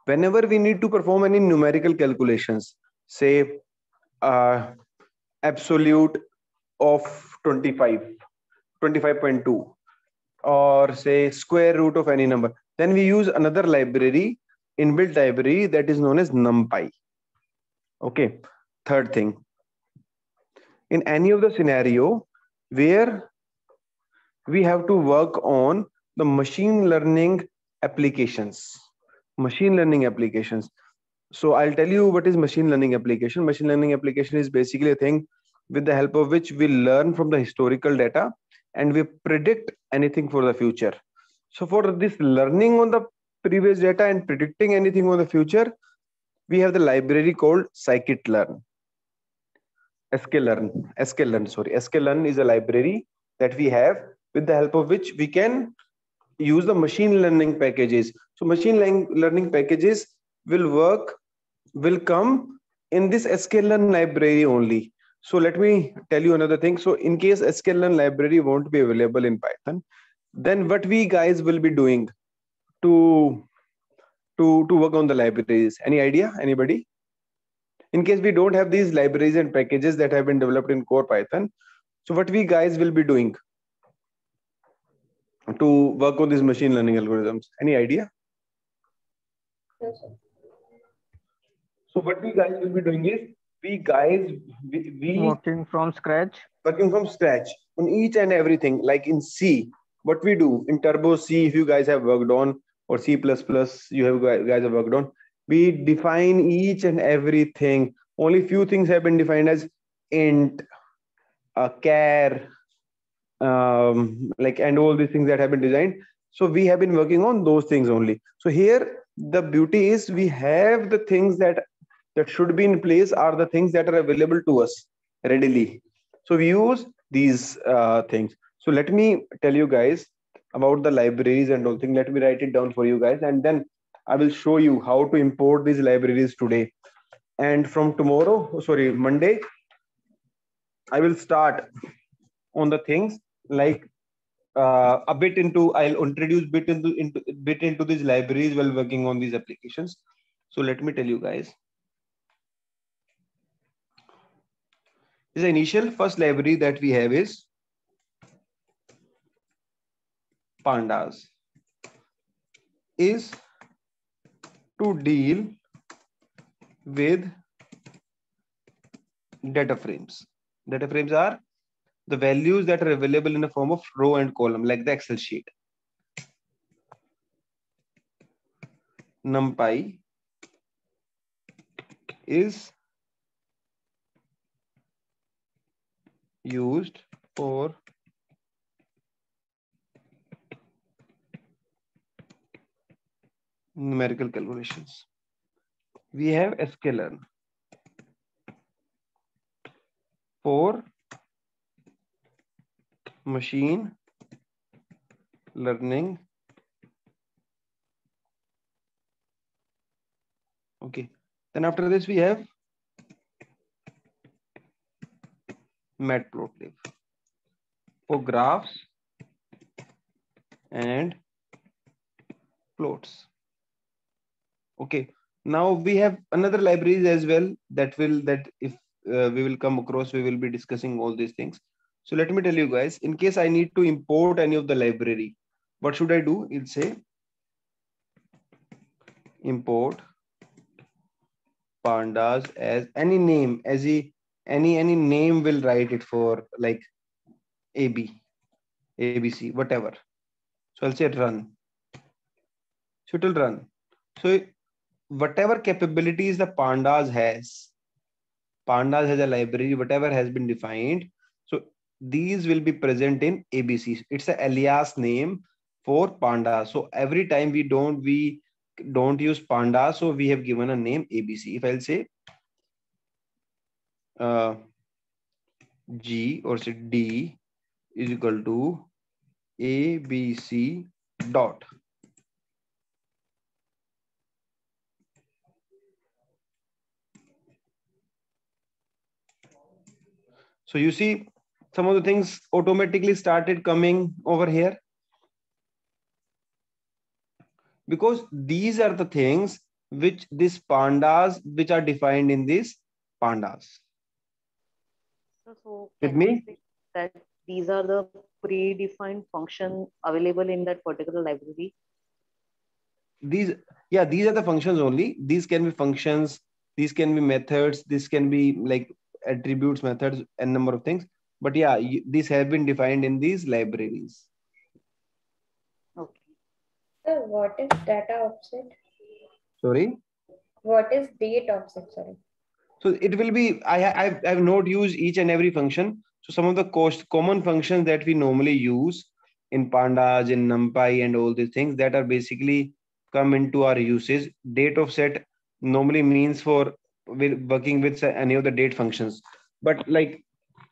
Whenever we need to perform any numerical calculations, say absolute of 25.2, or say square root of any number, then we use another library, inbuilt library, that is known as NumPy. Okay. Third thing, in any of the scenario where we have to work on the machine learning applications. So I'll tell you what is machine learning application. Machine learning application is basically a thing with the help of which we learn from the historical data and we predict anything for the future. So for this learning on the previous data and predicting anything on the future, we have the library called scikit-learn. sklearn is a library that we have with the help of which we can use the machine learning packages. So machine learning packages will come in this sklearn library only. So let me tell you another thing. So in case sklearn library won't be available in Python, then what we guys will be doing to to work on the libraries? Any idea? Anybody? In case we don't have these libraries and packages that have been developed in core Python, so what we guys will be doing to work on these machine learning algorithms? Any idea? Yes, sir. So what we guys will be doing is we working from scratch on each and everything. Like in C, what we do in Turbo C, if you guys have worked on, or C++ you have guys have worked on, we define each and everything. Only few things have been defined as int, char, like, and all these things that have been designed. So we have been working on those things only. So here the beauty is we have the things that should be in place are the things that are available to us readily. So we use these things. So let me tell you guys about the libraries and all things. Let me write it down for you guys, and then I will show you how to import these libraries today. And from tomorrow, sorry, Monday, I will start on the things like a bit into, I'll introduce bit into these libraries while working on these applications. So let me tell you guys. The initial first library that we have is Pandas, is to deal with data frames. Data frames are the values that are available in the form of row and column, like the Excel sheet. NumPy is used for numerical calculations. We have sklearn for machine learning. Okay. Then after this we have Matplotlib for graphs and plots. Okay. Now we have another libraries as well that if we will come across, we will be discussing all these things. So let me tell you guys, in case I need to import any of the library, what should I do? It'll say import pandas as any name, as any name will write it for, like ABC, whatever. So I'll say run. So it will run. So whatever capabilities the Pandas has a library, whatever has been defined. So these will be present in ABC. It's an alias name for Pandas. So every time we don't use Pandas, so we have given a name ABC. If I'll say G or say D is equal to ABC dot. So you see some of the things automatically started coming over here, because these are the things which these pandas which are defined in these pandas. So With can me? we say that these are the predefined functions available in that particular library? These are the functions only. These can be functions, these can be methods, this can be like attributes, methods, and number of things. But yeah, these have been defined in these libraries. Okay. Sir, what is data offset? Sorry? What is date offset? Sorry. So it will be, I have not used each and every function. So some of the common functions that we normally use in Pandas, in NumPy, and all these things that are basically come into our usage. Date offset normally means for working with any of the date functions. But like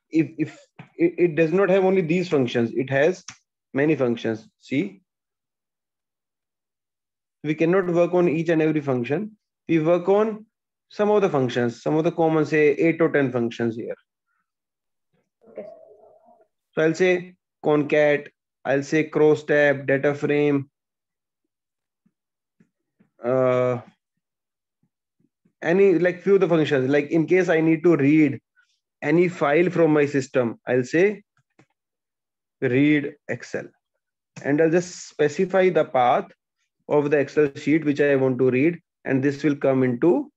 if it does not have only these functions, it has many functions. See, we cannot work on each and every function. We work on some of the functions, some of the common, say 8 or 10 functions here. Okay. So I'll say concat, I'll say crosstab, data frame, any like few of the functions. Like in case I need to read any file from my system, I'll say read Excel, and I'll just specify the path of the Excel sheet which I want to read, and this will come into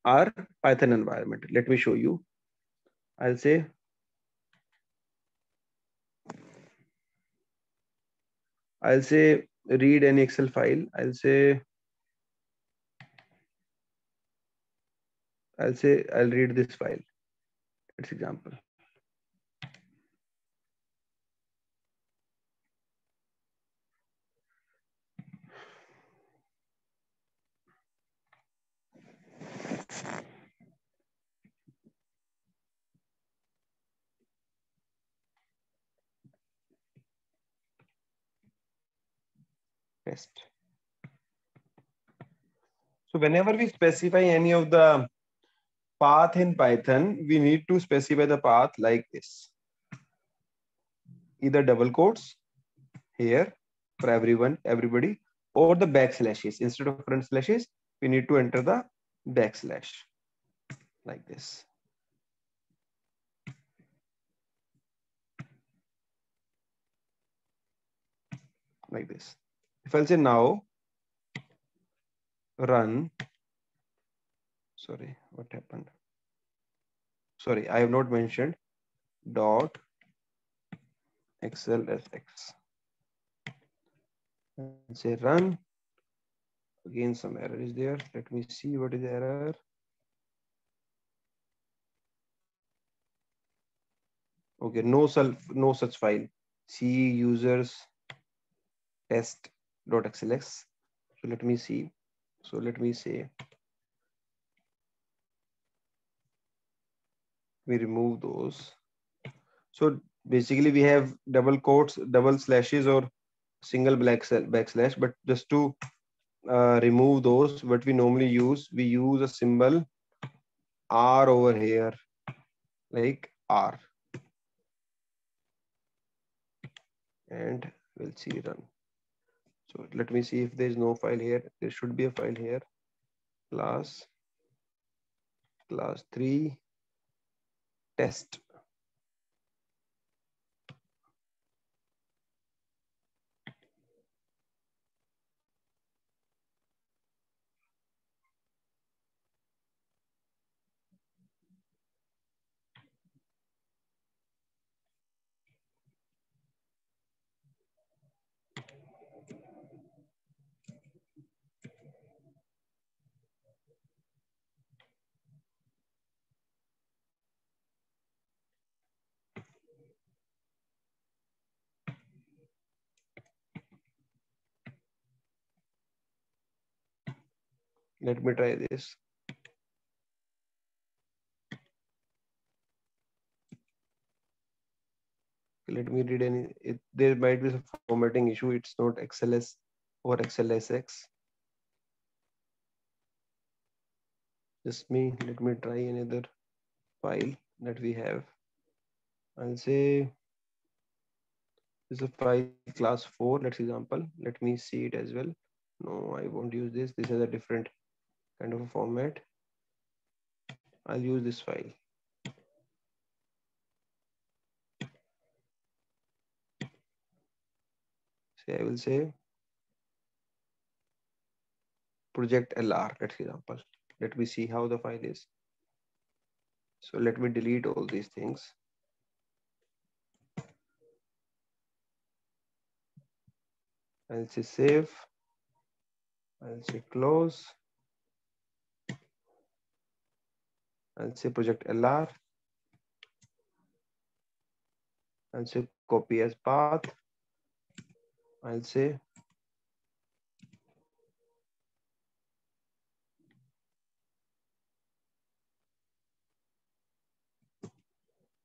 our Python environment. Let me show you. I'll say read any Excel file. I'll say I'll read this file. Let's example. Test. So whenever we specify any of the path in Python, we need to specify the path like this. Either double quotes here for everybody, or the backslashes. Instead of front slashes, we need to enter the backslash like this. Like this. If I'll say now run, sorry, what happened? Sorry, I have not mentioned dot XLSX. Say run. Again, some error is there. Let me see what is the error. Okay, no such file. C users test.xlx. So let me see. So let me say we remove those. So basically we have double quotes, double slashes, or single backslash, but just to remove those, what we normally use, we use a symbol R over here, like R, and we'll see run. So let me see if there is no file here. There should be a file here. Class 3 test. Let me try this. Let me read any. There might be a formatting issue. It's not XLS or XLSX. Just me. Let me try another file that we have. I'll say this is a file class 4. Let's example. Let me see it as well. No, I won't use this. This is a different kind of a format. I'll use this file. So I will say project LR. Let's example. Let me see how the file is. So let me delete all these things. I'll say save. I'll say close. I'll say project LR. I'll say copy as path. I'll say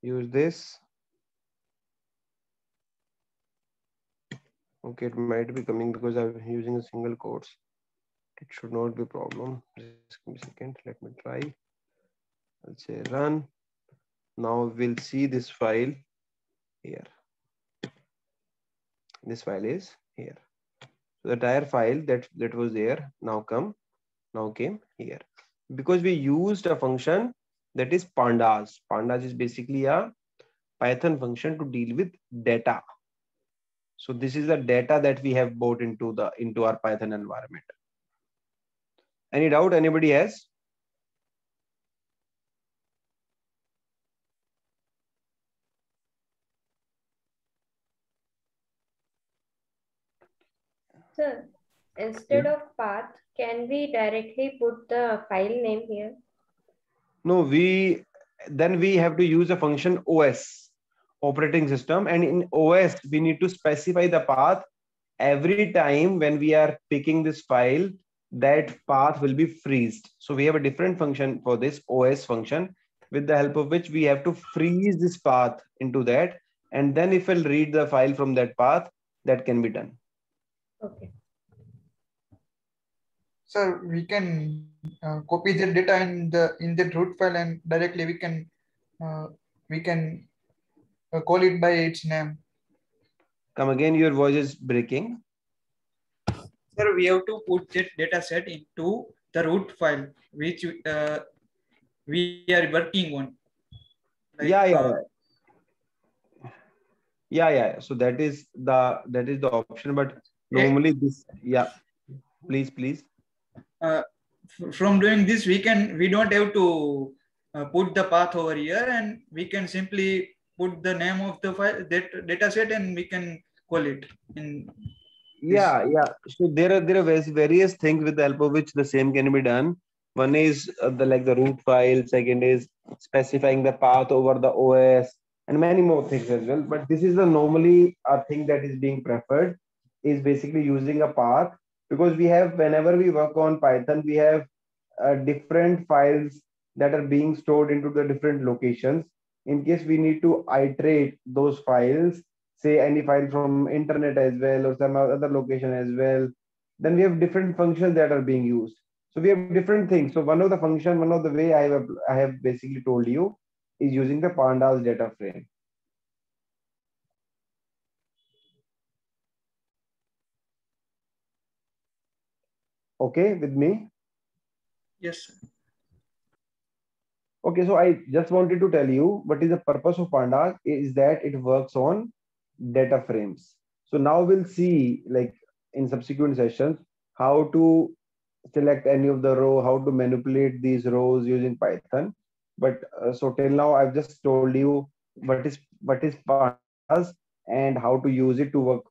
use this. Okay, it might be coming because I'm using a single quotes. It should not be a problem. Just give me a second. Let me try. I'll say run. Now we'll see this file here. This file is here. So the entire file that was there now come now came here because we used a function that is pandas. Pandas is basically a Python function to deal with data. So this is the data that we have brought into our Python environment. Any doubt anybody has? Sir, instead of path, can we directly put the file name here? No, then we have to use a function OS, operating system, and in OS we need to specify the path. Every time when we are picking this file, that path will be freezed. So we have a different function for this OS function, with the help of which we have to freeze this path into that, and then if we'll read the file from that path, that can be done. Okay. So we can copy the data in the root file, and directly we can call it by its name. Come again, your voice is breaking. Sir, we have to put that data set into the root file, which we are working on. Like, yeah. So that is the option, but normally this, please. From doing this, we don't have to put the path over here, and we can simply put the name of the file, that data set, and we can call it in. Yeah. So there are various things with the help of which the same can be done. One is the root file. Second is specifying the path over the OS, and many more things as well. But this is normally a thing that is being preferred, is basically using a path, because whenever we work on Python, we have different files that are being stored into the different locations. In case we need to iterate those files, say any file from internet as well or some other location as well, then we have different functions that are being used. So we have different things. So one of the way I have basically told you is using the pandas data frame. Okay with me? Yes. Okay, so I just wanted to tell you what is the purpose of pandas is that it works on data frames. So now we'll see, like in subsequent sessions, how to select any of the row, how to manipulate these rows using Python. But so till now I've just told you what is pandas and how to use it to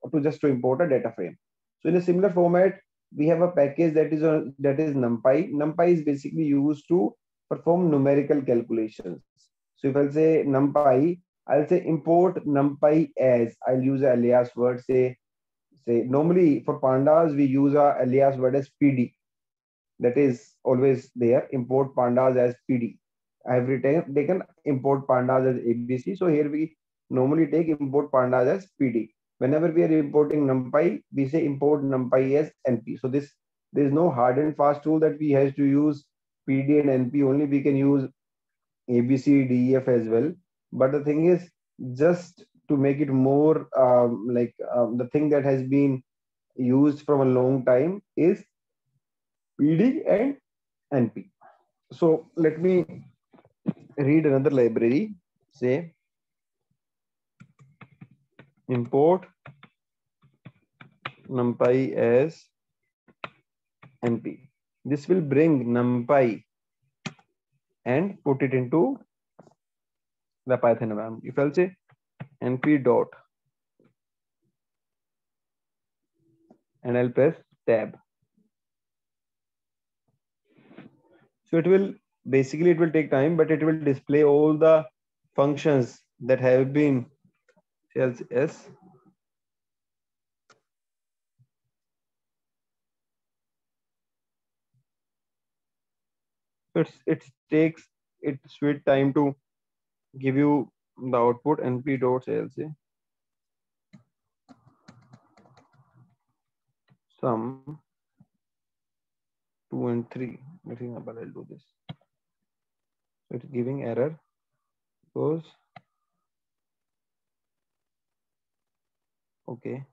import a data frame. So in a similar format, we have a package that is NumPy. NumPy is basically used to perform numerical calculations. So if I'll say NumPy, I'll say import NumPy as, I'll use an alias word, say normally for pandas we use a alias word as PD. That is always there. Import pandas as PD. I have taken import pandas as ABC. So here we normally take import pandas as PD. Whenever we are importing NumPy, we say import NumPy as NP. So there is no hard and fast rule that we have to use PD and NP only. We can use ABC, DEF as well. But the thing is, just to make it more the thing that has been used from a long time is PD and NP. So let me read another library. Say import NumPy as NP. This will bring NumPy and put it into the Python environment. If I'll say np dot and I'll press tab. So it will take time, but it will display all the functions that have been S. So it takes its sweet time to give you the output np.clc sum 2 and 3. I think I'll do this. So it's giving error because okay.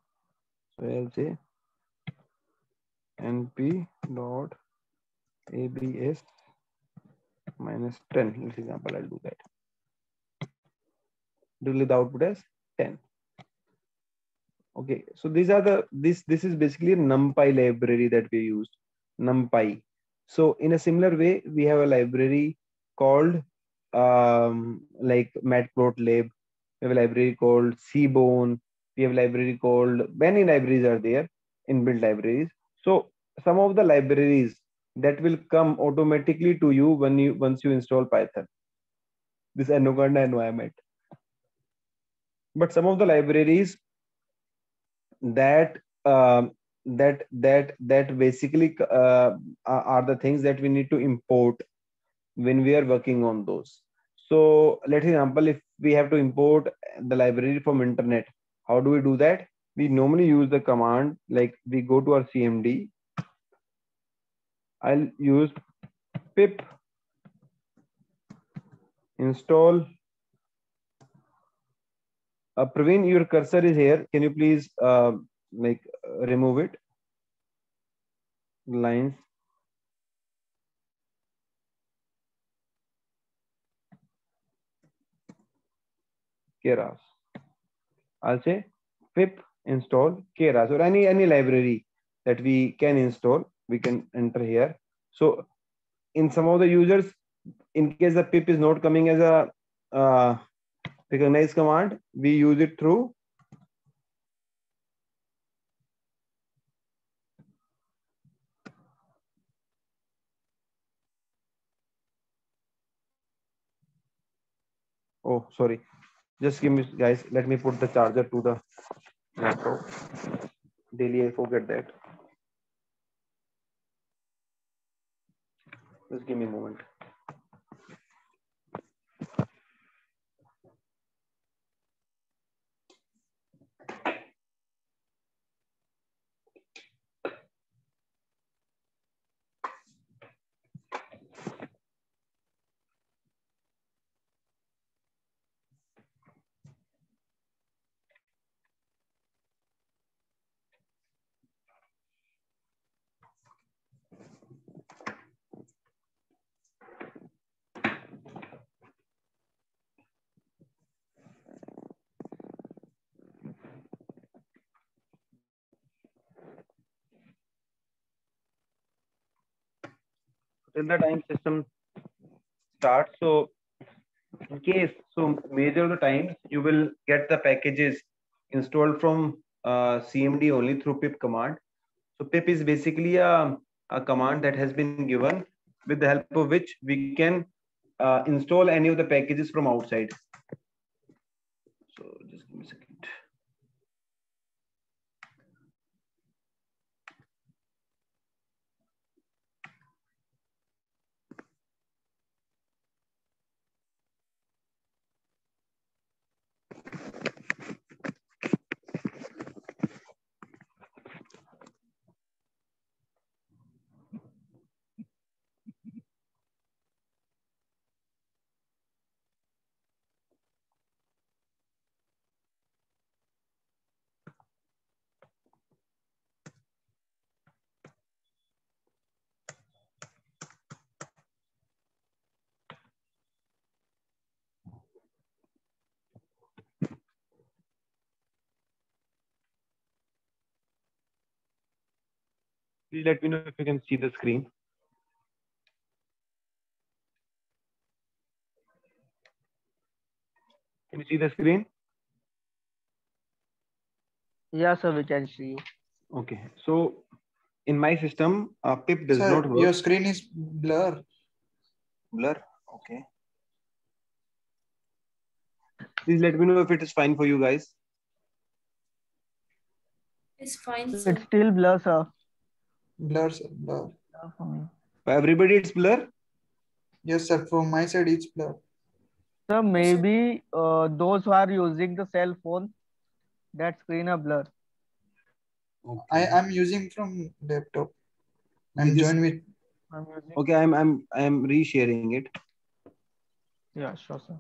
So I'll say np dot ABS minus 10. For example, I'll do that. Delete the output as 10. Okay, so these are the this is basically a NumPy library that we used. NumPy. So in a similar way, we have a library called like Matplotlib. We have a library called Seaborn. We have a library called, many libraries are there, inbuilt libraries. So some of the libraries that will come automatically to you once you install Python, this Anaconda environment. But some of the libraries that basically are the things that we need to import when we are working on those. So let's example, if we have to import the library from internet, how do we do that? We normally use the command, like we go to our CMD. I'll use pip install. Praveen, your cursor is here. Can you please remove it? Lines. Keras. I'll say pip install Keras, or any library that we can install. We can enter here. So in some of the users, in case the pip is not coming as a recognize command, we use it through oh sorry, just give me, guys, let me put the charger to the laptop. Daily I forget that. Just give me a moment. Till the time system starts, so in case, so major of the times you will get the packages installed from CMD only through pip command. So pip is basically a command that has been given, with the help of which we can install any of the packages from outside. So just give me a second. Please let me know if you can see the screen. Can you see the screen? Yeah, sir, we can see you. Okay, so in my system, pip does Sir, not work. your screen is blur. Blur? Okay. Please let me know if it is fine for you guys. It's fine, It's sir. still blur, sir. Blur, sir, blur. For me. For everybody, it's blur? Yes, sir. From my side, it's blur. Sir, maybe those who are using the cell phone, that screen are blur. Okay. I'm using from laptop. I'm Just, joined with. I'm using. okay, I'm resharing it. Yeah, sure, sir.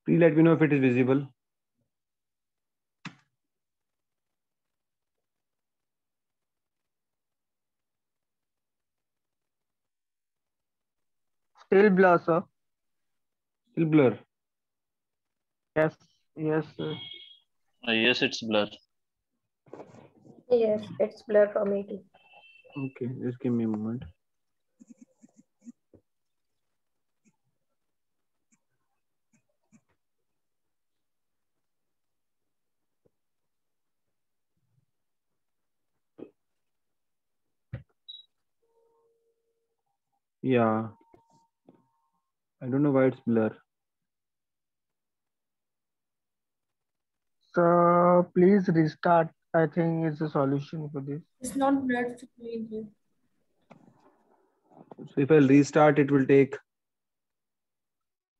Please let me know if it is visible. Still blur, sir. Still blur. Yes, yes, sir. Yes, it's blur. Yes, it's blur for me too. Okay, just give me a moment. Yeah, I don't know why it's blur. So please restart. I think it's a solution for this. It's not blurred for me too. So if I'll restart, it will take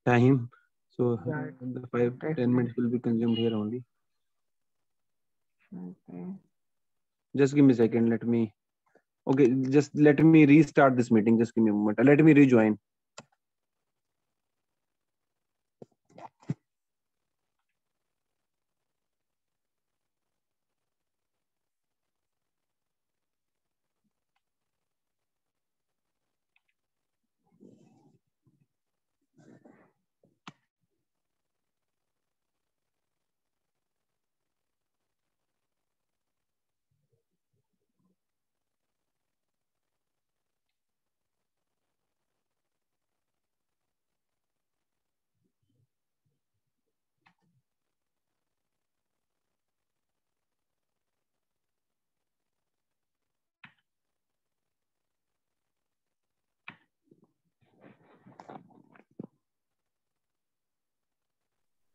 time. So Yeah, the 5-10 minutes will be consumed here only. okay. Just give me a second. Let me. Okay, just let me restart this meeting. Just give me a moment. Let me rejoin.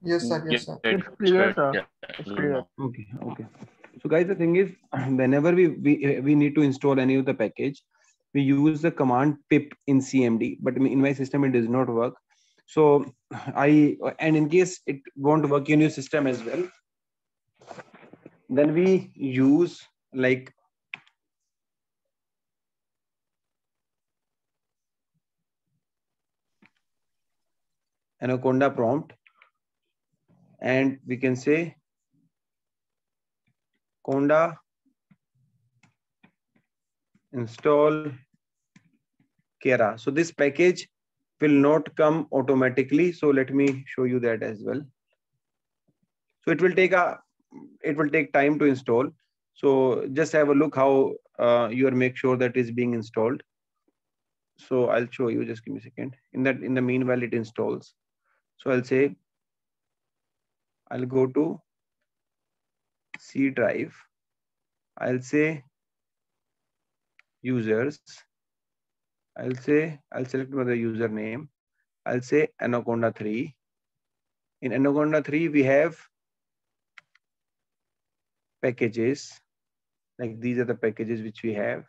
Yes, sir. Yes, sir. It's clear, sir. It's clear. Okay, okay. So guys, the thing is, whenever we need to install any of the package, we use the command pip in CMD, but in my system it does not work. So and in case it won't work in your system as well, then we use like Anaconda prompt, and we can say conda install Kera. So this package will not come automatically. So let me show you that as well. So it will take time to install. So just have a look how you make sure that is being installed. So I'll show you. Just give me a second. In the meanwhile, it installs. So I'll say I'll go to C drive. I'll say users. I'll select the username. I'll say Anaconda 3. In Anaconda 3, we have packages. Like these are the packages which we have.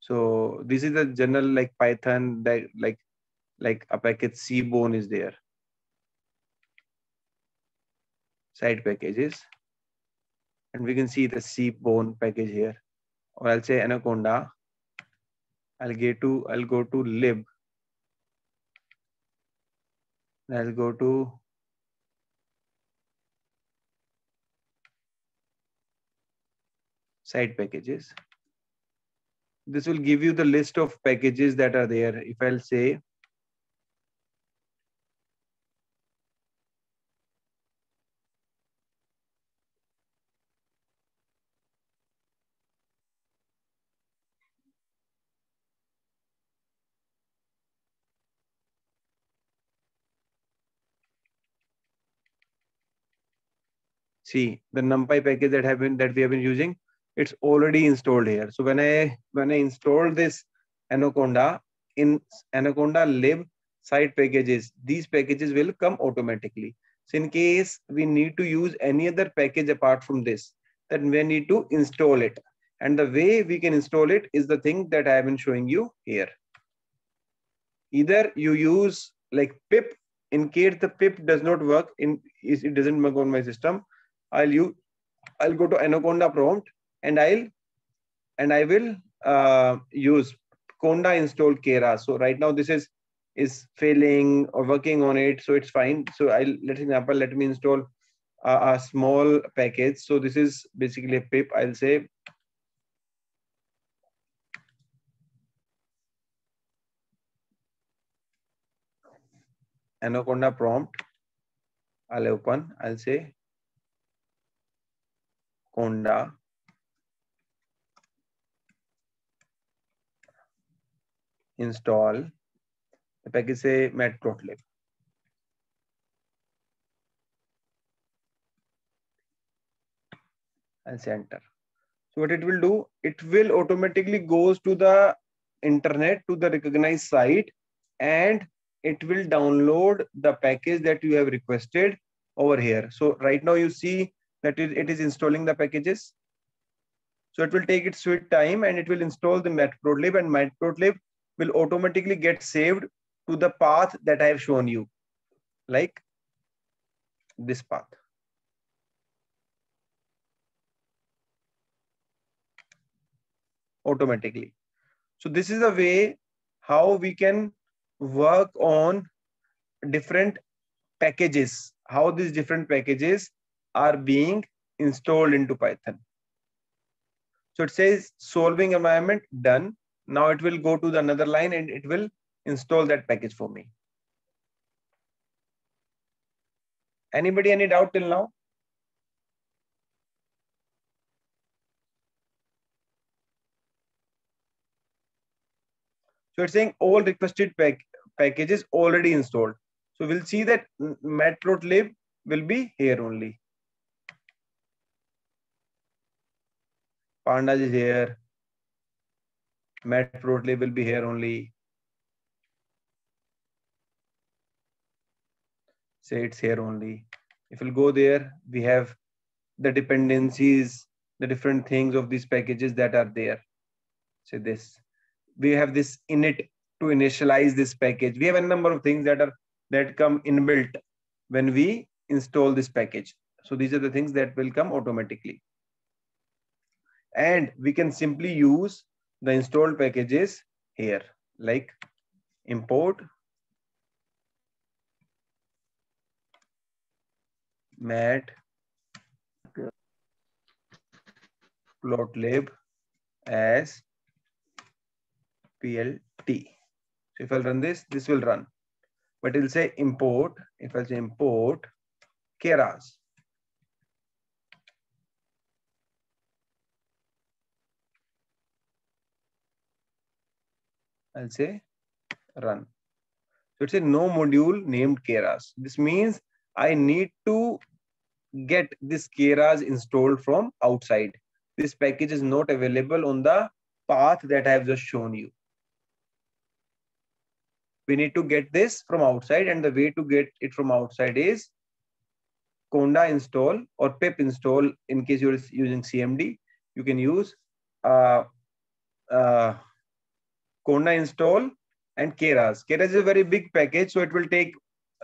So this is the general like Python that like a package Cbone is there. Side packages. And we can see the Cbone package here. Or I'll say Anaconda. I'll go to lib. I'll go to side packages. This will give you the list of packages that are there. If I'll say see the NumPy package that we have been using, it's already installed here. So when I install this Anaconda in Anaconda lib side packages, these packages will come automatically. So in case we need to use any other package apart from this, then we need to install it. And the way we can install it is the thing that I have been showing you here. Either you use like pip. In case the pip does not work, it doesn't work on my system, I'll go to Anaconda prompt and I will use Conda install Keras. So right now this is failing or working on it, so it's fine. So let's example, let me install a small package. So this is basically a pip. I'll say Anaconda prompt. I'll open. I'll say Conda install the package, say matplotlib. I'll say enter. So what it will do, it will automatically goes to the internet, to the recognized site, and it will download the package that you have requested over here. So right now you see that it is installing the packages. So it will take its sweet time and it will install the matplotlib, and matplotlib will automatically get saved to the path that I have shown you, like this path. Automatically. So this is the way how we can work on different packages, how these different packages are being installed into Python. So it says solving environment done. Now it will go to the another line and it will install that package for me. Anybody any doubt till now? So it's saying all requested packages already installed. So we'll see that matplotlib will be here only. Pandas is here. Matplotlib will be here only. Say it's here only. If we'll go there, we have the dependencies, the different things of these packages that are there. Say this. We have this init to initialize this package. We have a number of things that come inbuilt when we install this package. So these are the things that will come automatically. And we can simply use the installed packages here, like import matplotlib as PLT. So if I'll run this, this will run. But it'll say import. If I'll say import Keras. I'll say run. So it's a no module named Keras. This means I need to get this Keras installed from outside. This package is not available on the path that I have just shown you. We need to get this from outside, and the way to get it from outside is Conda install or pip install. In case you're using CMD, you can use Conda install and Keras. Keras is a very big package, so it will take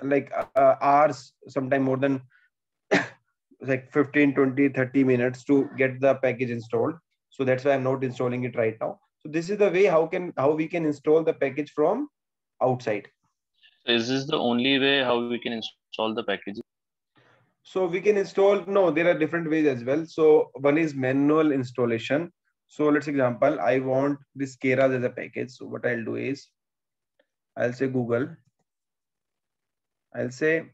like hours, sometime more than like 15, 20, 30 minutes to get the package installed. So that's why I'm not installing it right now. So this is the way how we can install the package from outside. Is this the only way how we can install the packages? So we can install, no, there are different ways as well. So one is manual installation. So let's example, I want this Keras as a package. So what I'll do is, I'll say Google. I'll say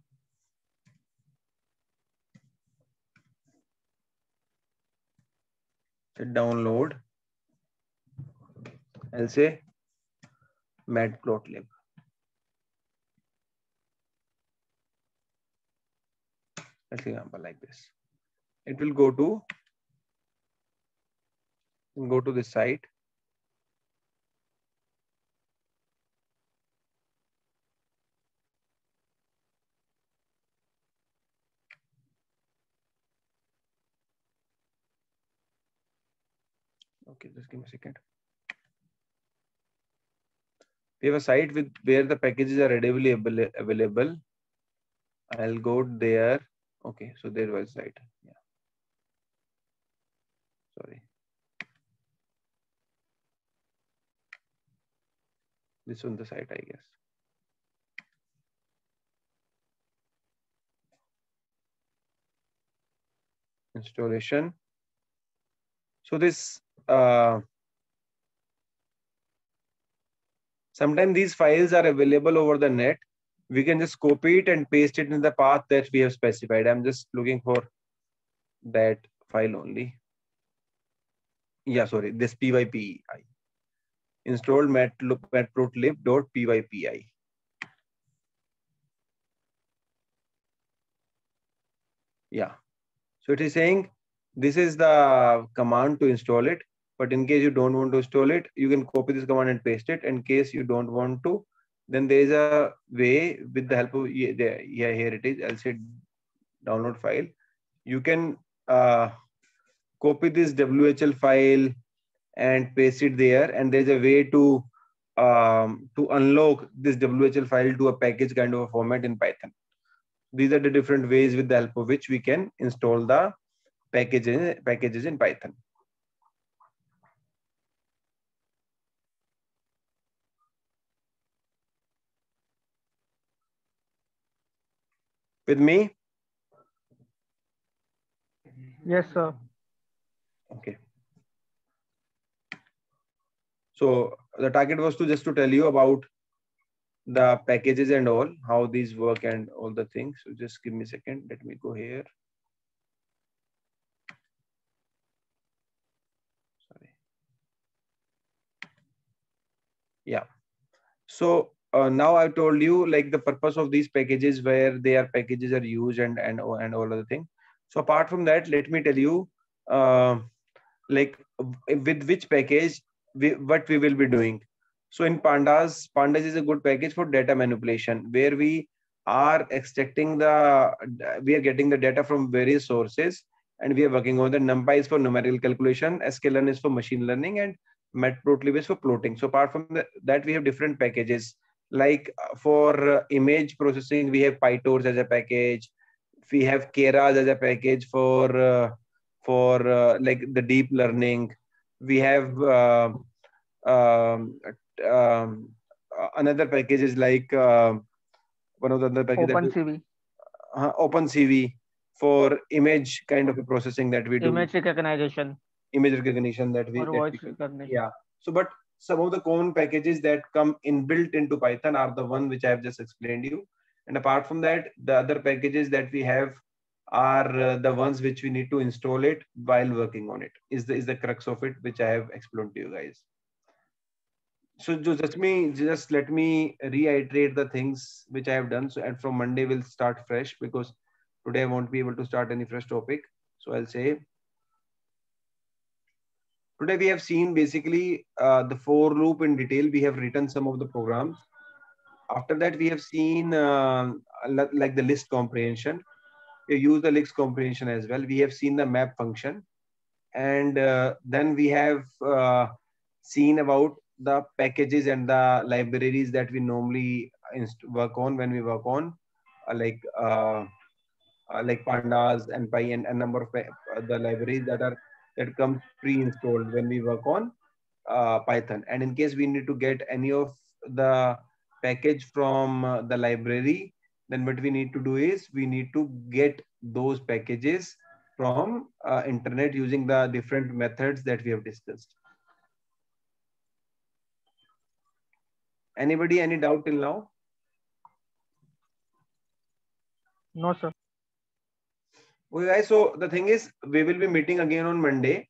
download. I'll say matplotlib. Let's example like this. It will go to this site. Okay, just give me a second. We have a site with where the packages are readily available. I'll go there. Okay, so there was site. Yeah. Sorry. This on the site, I guess. Installation. So this sometimes these files are available over the net. We can just copy it and paste it in the path that we have specified. I'm just looking for that file only. Yeah, sorry, this pypi. Installed matplotlib.pypi. Yeah. So it is saying this is the command to install it. But in case you don't want to install it, you can copy this command and paste it. In case you don't want to, then there is a way with the help of, yeah, here it is. I'll say download file. You can copy this WHL file and paste it there. And there's a way to unlock this WHL file to a package kind of a format in Python. These are the different ways with the help of which we can install the packages in Python. With me? Yes, sir. Okay. So the target was to just to tell you about the packages and all, how these work and all the things. So just give me a second. Let me go here. Sorry. Yeah. So now I've told you like the purpose of these packages, where their packages are used and all other things. So apart from that, let me tell you like with which package what we will be doing. So in Pandas is a good package for data manipulation, where we are extracting we are getting the data from various sources, and we are working on the NumPy is for numerical calculation, sklearn is for machine learning, and matplotlib is for plotting. So apart from that, we have different packages. Like for image processing, we have PyTorch as a package. We have Keras as a package for like the deep learning. We have another package is like one of the other packages. OpenCV. OpenCV for image kind of a processing that we do. Image recognition. Image recognition that we. Or voice recognition. Yeah. So, but some of the common packages that come inbuilt into Python are the one which I have just explained you. And apart from that, the other packages that we have are the ones which we need to install it while working on it. Is the crux of it, which I have explained to you guys. So just let me reiterate the things which I have done. So, and from Monday we'll start fresh, because today I won't be able to start any fresh topic. So I'll say today we have seen basically the for loop in detail. We have written some of the programs. After that, we have seen like the list comprehension. We use the list comprehension as well. We have seen the map function, and then we have seen about the packages and the libraries that we normally work on when we work on like Pandas and Py and a number of the libraries that come pre-installed when we work on Python. And in case we need to get any of the package from the library, then what we need to do is we need to get those packages from internet using the different methods that we have discussed. Anybody, any doubt till now? No, sir. Okay, guys. So the thing is, we will be meeting again on Monday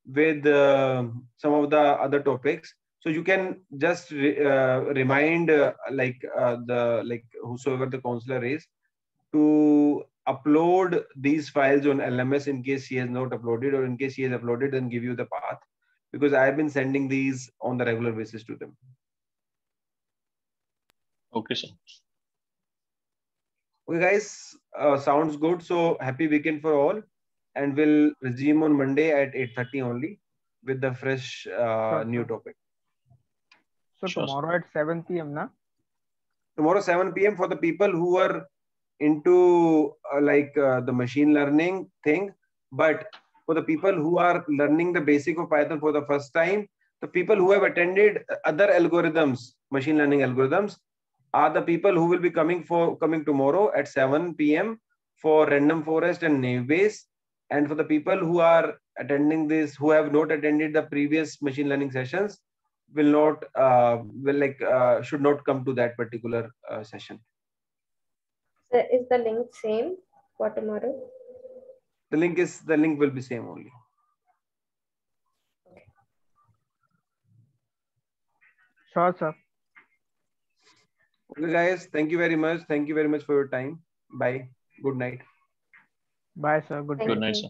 with some of the other topics. So you can just remind whosoever the counselor is to upload these files on LMS in case he has not uploaded, or in case he has uploaded, then give you the path, because I have been sending these on the regular basis to them. Okay, sir. Okay, guys, sounds good. So happy weekend for all, and we'll resume on Monday at 8:30 only with the fresh new topic. So tomorrow at 7 p.m. na? Tomorrow 7 p.m. for the people who are into the machine learning thing, but for the people who are learning the basic of Python for the first time, the people who have attended other algorithms, machine learning algorithms, are the people who will be coming tomorrow at 7 p.m. for random forest and naive Bayes. And for the people who are attending this, who have not attended the previous machine learning sessions, should not come to that particular session. So is the link same for tomorrow? The link will be same only. Sure, sir. Okay, guys. Thank you very much. Thank you very much for your time. Bye. Good night. Bye, sir. Good Good night, sir.